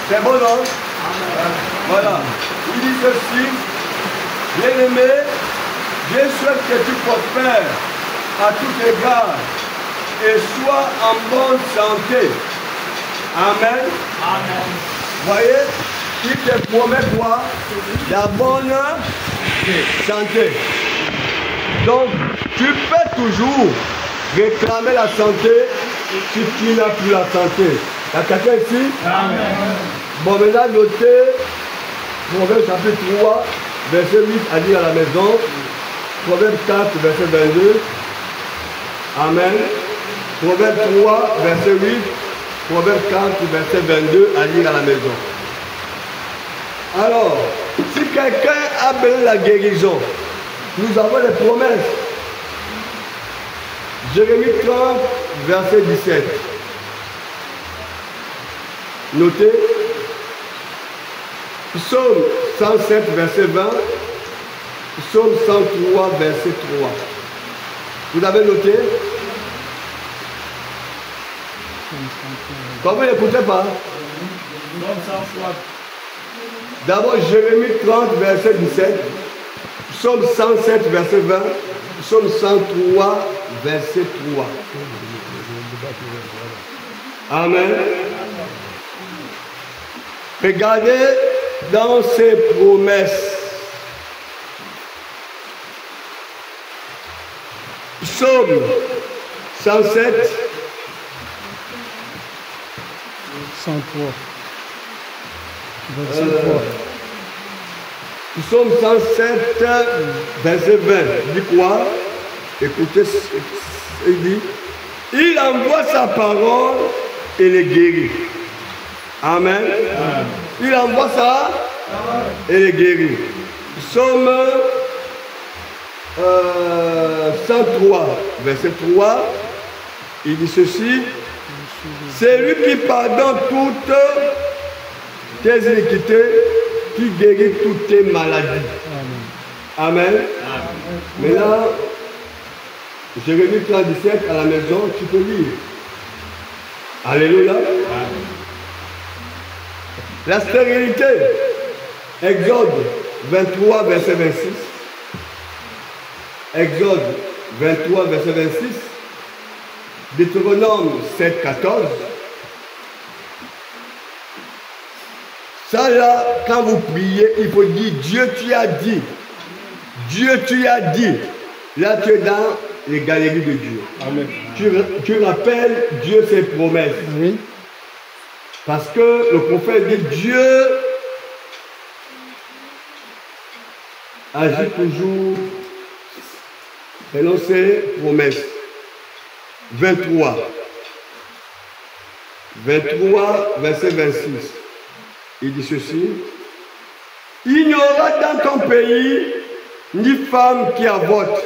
C'est bon, non? Voilà. Il dit ceci. Bien-aimé, je souhaite que tu prospères à tout égard et sois en bonne santé. Amen. Amen. Voyez, il te promet quoi? La bonne santé. Donc, tu peux toujours réclamer la santé si tu n'as plus la santé. Il y a quelqu'un ici? Amen. Bon, maintenant, notez Proverbe chapitre 3, verset 8 à dire à la maison. Proverbe 4, verset 22. Amen. Proverbe 3, verset 8. Proverbe 4, verset 22 à lire à la maison. Alors, si quelqu'un a besoin de la guérison, nous avons les promesses. Jérémie 30, verset 17. Notez. Psaume 107, verset 20. Psaume 103, verset 3. Vous avez noté? Quand vous n'écoutez pas? D'abord Jérémie 30, verset 17. Psaume 107, verset 20. Psaume 103, verset 3. Amen. Regardez dans ses promesses. Psaume 107. 103. Verset 3. Psaume 107, verset 20. Il dit quoi? Écoutez, il dit, il envoie sa parole et les guérit. Amen. Il envoie ça et les guérit. Psaume 103, verset 3, il dit ceci. C'est lui qui pardonne toutes tes iniquités, qui guérit toutes tes maladies. Amen. Amen. Maintenant, Jérémie 37 à la maison, tu peux lire. Alléluia. Amen. La stérilité. Exode 23, verset 26. Exode 23, verset 26. Deutéronome 7, 14. Ça là, quand vous priez, il faut dire Dieu tu as dit. Dieu tu as dit. Là tu es dans les galeries de Dieu. Amen. Tu rappelles Dieu ses promesses. Oui. Parce que le prophète dit Dieu agit toujours selon ses promesses. 23. 23, verset 26. Il dit ceci. Il n'y aura dans ton pays ni femme qui avorte,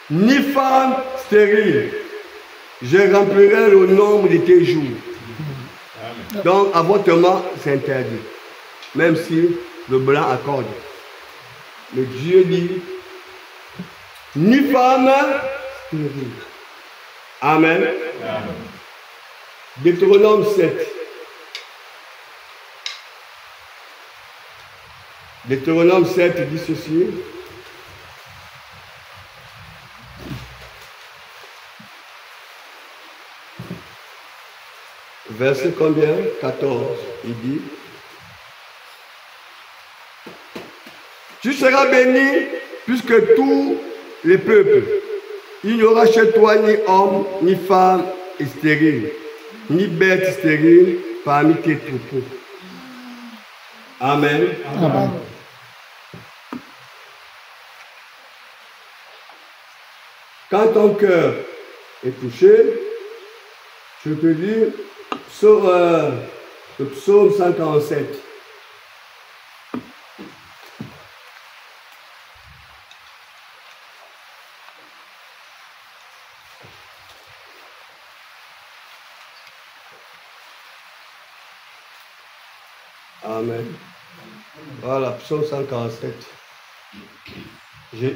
ni femme stérile. Je remplirai le nombre de tes jours. Amen. Donc, avortement, c'est interdit. Même si le blanc accorde. Mais Dieu dit, ni femme stérile. Amen. Amen. Deutéronome 7. Deutéronome 7 dit ceci. Verset combien? 14. Il dit: tu seras béni plus que tous les peuples. Il n'y aura chez toi ni homme, ni femme stérile, ni bête stérile parmi tes troupeaux. Amen. Amen. Quand ton cœur est touché, je peux dire sur le psaume 147. Amen. Voilà, psaume 147. Je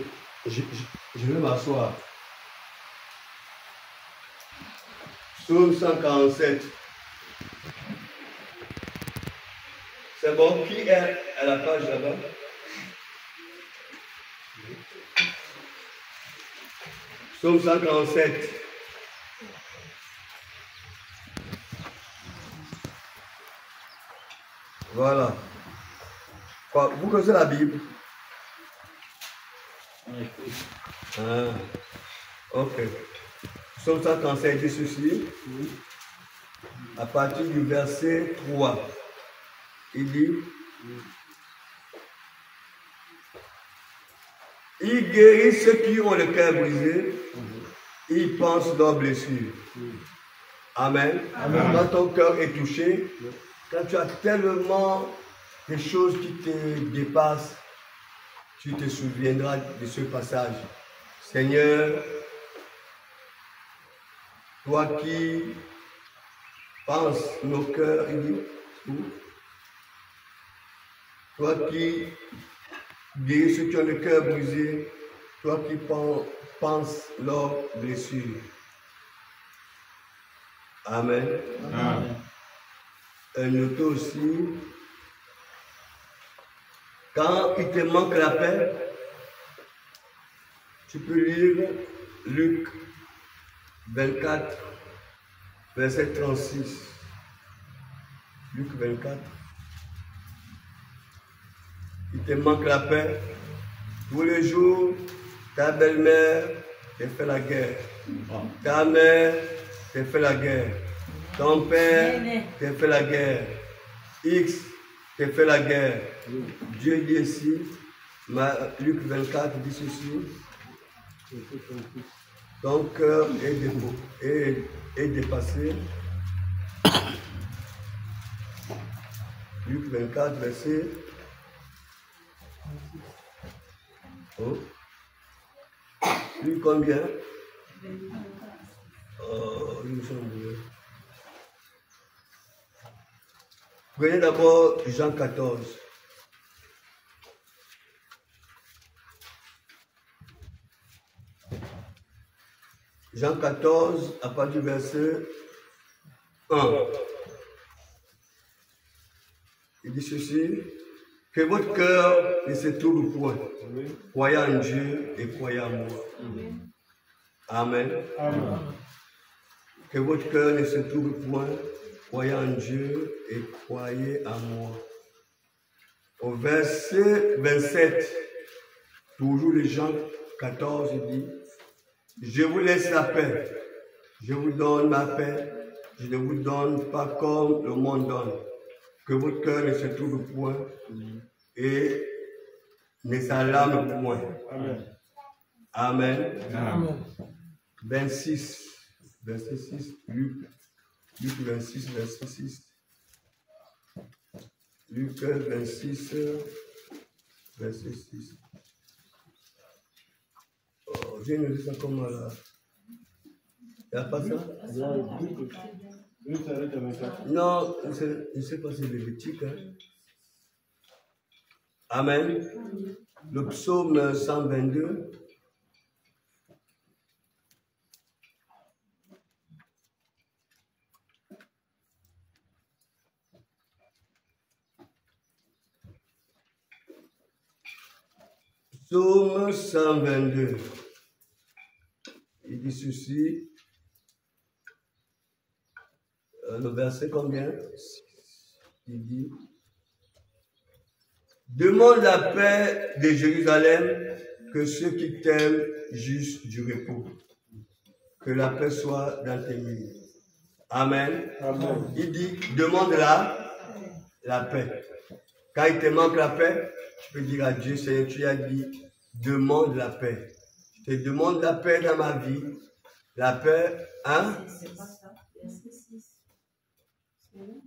vais m'asseoir. Psaume 147. C'est bon, qui est à la page là-bas? Psaume 147. Voilà. Vous connaissez la Bible? Ah, ok. Psaume 147 dit ceci. À partir du verset 3. Il dit: il guérit ceux qui ont le cœur brisé, il pense leurs blessures. Amen. Amen. Quand ton cœur est touché, quand tu as tellement de choses qui te dépassent, tu te souviendras de ce passage. Seigneur, toi qui penses nos cœurs, il dit, toi qui guéris ceux qui ont le cœur brisé, toi qui penses leurs blessures. Amen. Amen. Un autre aussi, quand il te manque la paix, tu peux lire Luc 24, verset 36. Luc 24. Il te manque la paix. Tous les jours, ta belle-mère te fait la guerre. Ta mère te fait la guerre. Ton père te fait la guerre. X te fait la guerre. Dieu dit ici, Luc 24 dit ceci. Ton cœur est dépassé. Luc 24, verset. Oh. Luc combien? Nous sommes. Prenez d'abord Jean 14. Jean 14, à partir du verset 1. Il dit ceci: que votre cœur ne se trouble point. Croyez en Dieu et croyez en moi. Amen. Amen. Que votre cœur ne se trouble point. Croyez en Dieu et croyez en moi. Au verset 27, toujours les Jean 14, il dit: je vous laisse la paix, je vous donne ma paix, je ne vous donne pas comme le monde donne. Que votre cœur ne se trouble point et ne s'alarme point. Amen. Amen. Amen. 26, verset 6, Luc 26, verset 6. Luc 26, verset 6. Oh, j'ai une ça comme là. Il n'y a pas ça? Non, je ne sais pas si c'est Lévitique. Hein? Amen. Le psaume 122. Psaume 122. Il dit ceci. Le verset combien? Il dit: demande la paix de Jérusalem, que ceux qui t'aiment jouissent du repos. Que la paix soit dans tes murs. Amen. Amen. Il dit, demande la paix. Quand il te manque la paix, tu peux dire à Dieu, Seigneur, tu as dit, demande la paix. Je te demande la paix dans ma vie. La paix, hein?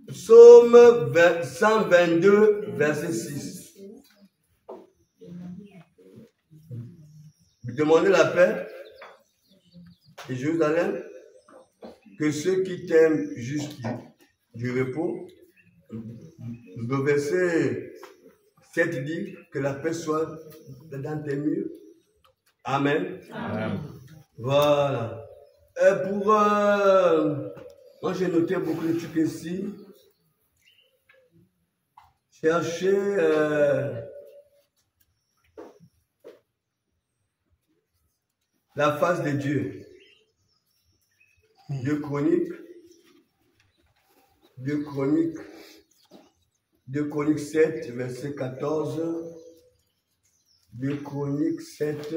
Psaume 122, verset 6. Demandez la paix et Jérusalem, que ceux qui t'aiment juste du repos. Le verset 7 dit que la paix soit dans tes murs. Amen. Amen. Voilà. Et pour moi j'ai noté beaucoup de trucs ici. Chercher la face de Dieu. 2 Chroniques 7, verset 14. 2 Chroniques 7.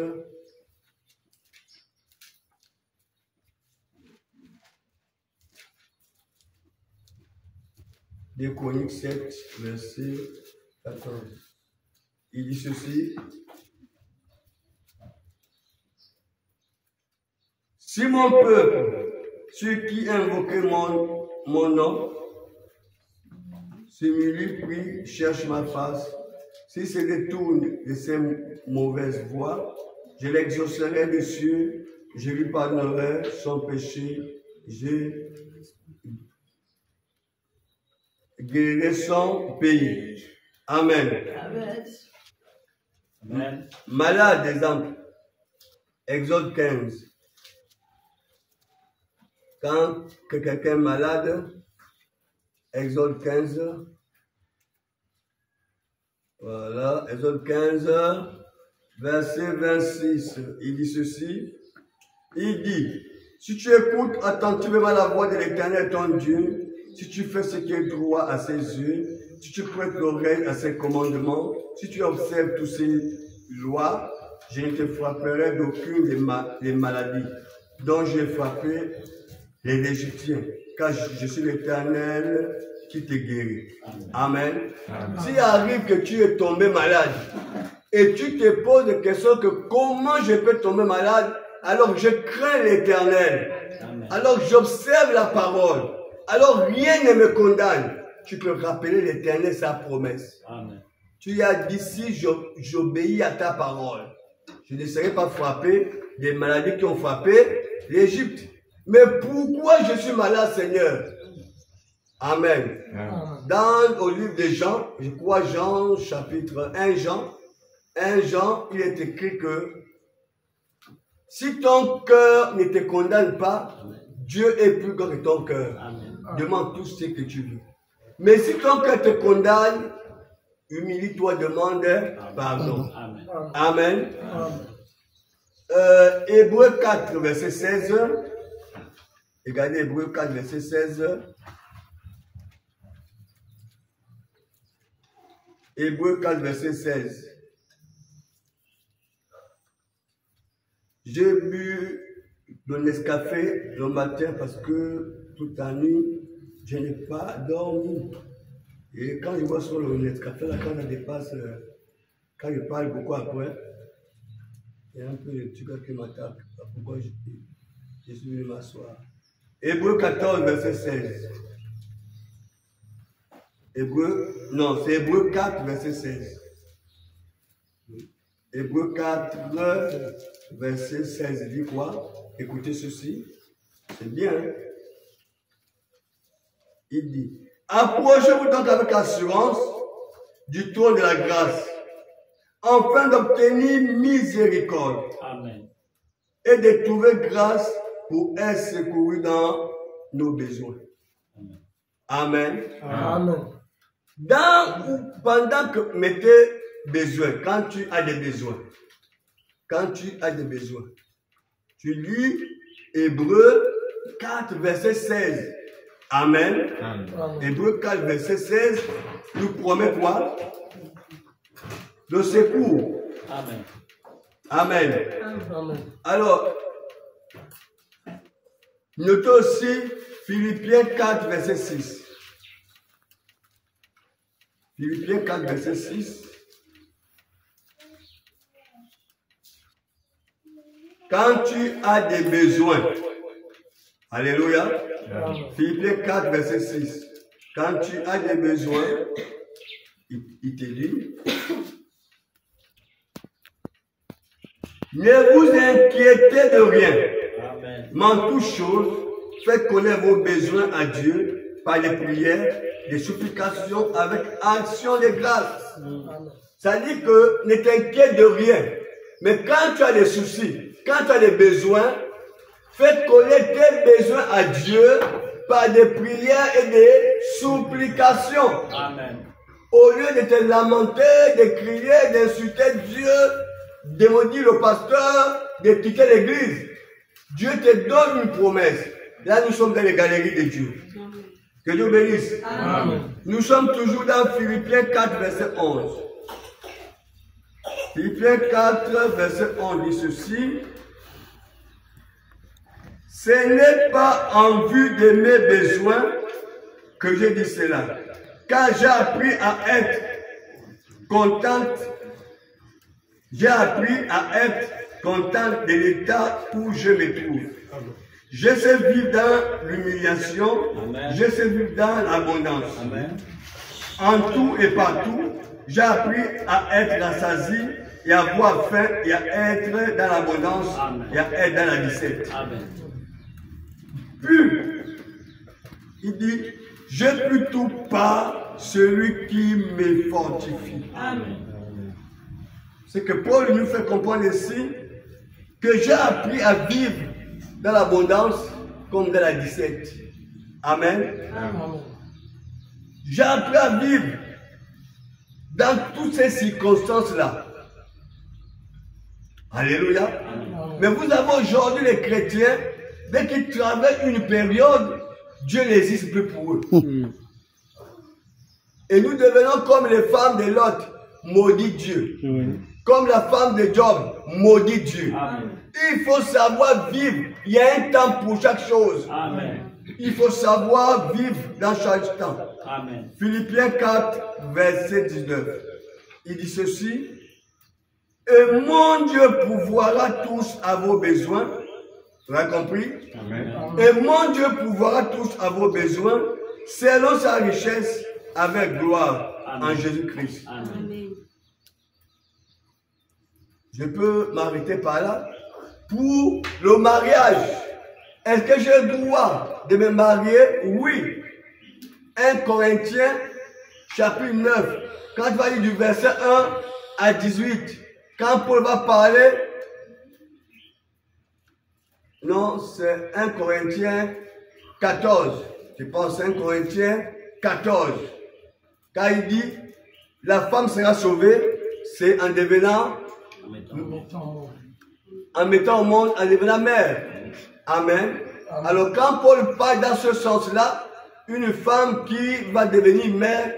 Des Chroniques 7, verset 14. Il dit ceci. Si mon peuple, ceux qui invoquent mon nom, s'humilient, prient, cherchent ma face, s'ils se détournent de ces mauvaises voies, je l'exaucerai des cieux, je lui pardonnerai son péché, je guérirai son pays. Amen. Amen. Amen. Malade, exemple. Exode 15. Quand quelqu'un est malade, Exode 15. Voilà, Exode 15, verset 26. Il dit ceci. Il dit, si tu écoutes attentivement la voix de l'Éternel ton Dieu, si tu fais ce qui est droit à ses yeux, si tu prêtes l'oreille à ses commandements, si tu observes toutes ses lois, je ne te frapperai d'aucune des maladies dont j'ai frappé les Égyptiens, car je suis l'Éternel qui te guérit. Amen. Amen. S'il arrive que tu es tombé malade et tu te poses des questions que comment je peux tomber malade, alors je crains l'Éternel, alors j'observe la parole, alors rien ne me condamne. Tu peux rappeler l'Éternel sa promesse. Amen. Tu as dit, si j'obéis à ta parole, je ne serai pas frappé des maladies qui ont frappé l'Égypte. Mais pourquoi je suis malade, Seigneur? Amen. Dans au livre de Jean, je crois Jean, chapitre 1 Jean, il est écrit que si ton cœur ne te condamne pas, Dieu est plus grand que ton cœur. Demande tout ce que tu veux. Mais si ton cœur te condamne, humilie-toi, demande pardon. Amen. Hébreux 4, verset 16. Regardez Hébreux 4, verset 16. Hébreux 4, verset 16. J'ai bu de Nescafé le matin parce que toute la nuit, je n'ai pas dormi. Et quand je vois sur le Nescafé, là, quand ça dépasse, quand je parle beaucoup après, il y a un peu de trucs qui m'attaquent. Pourquoi je suis venu m'asseoir. Hébreux 14, verset 16. C'est Hébreux 4, verset 16. Hébreux 4, verset 16, il dit quoi? Écoutez ceci, c'est bien. Hein? Il dit, approchez-vous donc avec assurance du trône de la grâce, afin d'obtenir miséricorde. Amen. Et de trouver grâce pour être secouru dans nos besoins. Amen. Amen. Pendant que mettez besoin, quand tu as des besoins, quand tu as des besoins. Tu lis Hébreux 4, verset 16. Amen. Hébreux 4, verset 16 nous promet quoi? Le secours. Amen. Amen. Alors, notez aussi Philippiens 4, verset 6. Philippiens 4, verset 6. Quand tu as des besoins, alléluia. Philippiens 4, verset 6. Quand tu as des besoins, il te dit, ne vous inquiétez de rien. Mais en toute chose, faites connaître vos besoins à Dieu par les prières, les supplications avec action de grâce. Ça dit que ne t'inquiète de rien. Mais quand tu as des soucis, quand tu as des besoins, fais connaître tes besoins à Dieu par des prières et des supplications. Amen. Au lieu de te lamenter, de crier, d'insulter Dieu, de maudire le pasteur, de quitter l'église, Dieu te donne une promesse. Là, nous sommes dans les galeries de Dieu. Que Dieu bénisse. Amen. Nous sommes toujours dans Philippiens 4, verset 11. Philippiens 4, verset 11 dit ceci. Ce n'est pas en vue de mes besoins que je dis cela, car j'ai appris à être contente. J'ai appris à être contente de l'état où je me trouve. Je sais vivre dans l'humiliation, je sais vivre dans l'abondance. En tout et partout, j'ai appris à être rassasié et à avoir faim et à être dans l'abondance et à être dans la disette. Puis, il dit, je peux tout par celui qui me fortifie. C'est que Paul nous fait comprendre ici que j'ai appris à vivre dans l'abondance comme dans la disette. Amen. J'ai appris à vivre dans toutes ces circonstances-là. Alléluia. Mais vous avez aujourd'hui les chrétiens, dès qu'ils traversent une période, Dieu n'existe plus pour eux. Et nous devenons comme les femmes de Lot, maudit Dieu. Comme la femme de Job, maudit Dieu. Amen. Il faut savoir vivre. Il y a un temps pour chaque chose. Amen. Il faut savoir vivre dans chaque temps. Amen. Philippiens 4, verset 19. Il dit ceci. Et mon Dieu pourvoira tous à vos besoins. Vous avez compris? Amen. Et mon Dieu pourvoira tous à vos besoins selon sa richesse avec gloire. Amen. En Jésus-Christ. Amen. Je peux m'arrêter par là. Pour le mariage, est-ce que j'ai le droit de me marier? Oui. 1 Corinthiens, chapitre 9, quand tu vas lire du verset 1 à 18, quand Paul va parler, non, c'est 1 Corinthiens 14, je pense 1 Corinthiens 14, quand il dit, la femme sera sauvée, c'est en devenant en mettant au monde, en devenant mère. Amen. Alors quand Paul parle dans ce sens-là, une femme qui va devenir mère,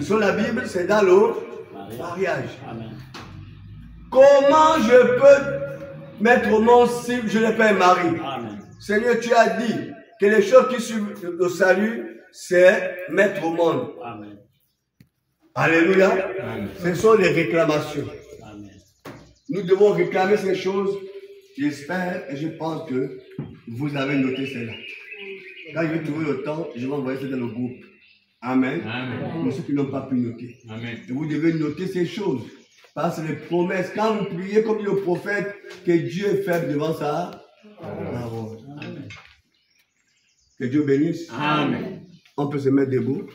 selon la Bible, c'est dans le mariage. Amen. Comment je peux mettre au monde si je n'ai pas un mari? Amen. Seigneur, tu as dit que les choses qui suivent le salut, c'est mettre au monde. Amen. Alléluia. Amen. Ce sont les réclamations. Nous devons réclamer ces choses. J'espère et je pense que vous avez noté cela. Quand je vais trouver le temps, je vais envoyer ça dans le groupe. Amen. Amen. Pour ceux qui n'ont pas pu noter. Amen. Et vous devez noter ces choses. Parce que les promesses, quand vous priez comme dit le prophète, que Dieu est faible devant sa parole. Que Dieu bénisse. Amen. On peut se mettre debout.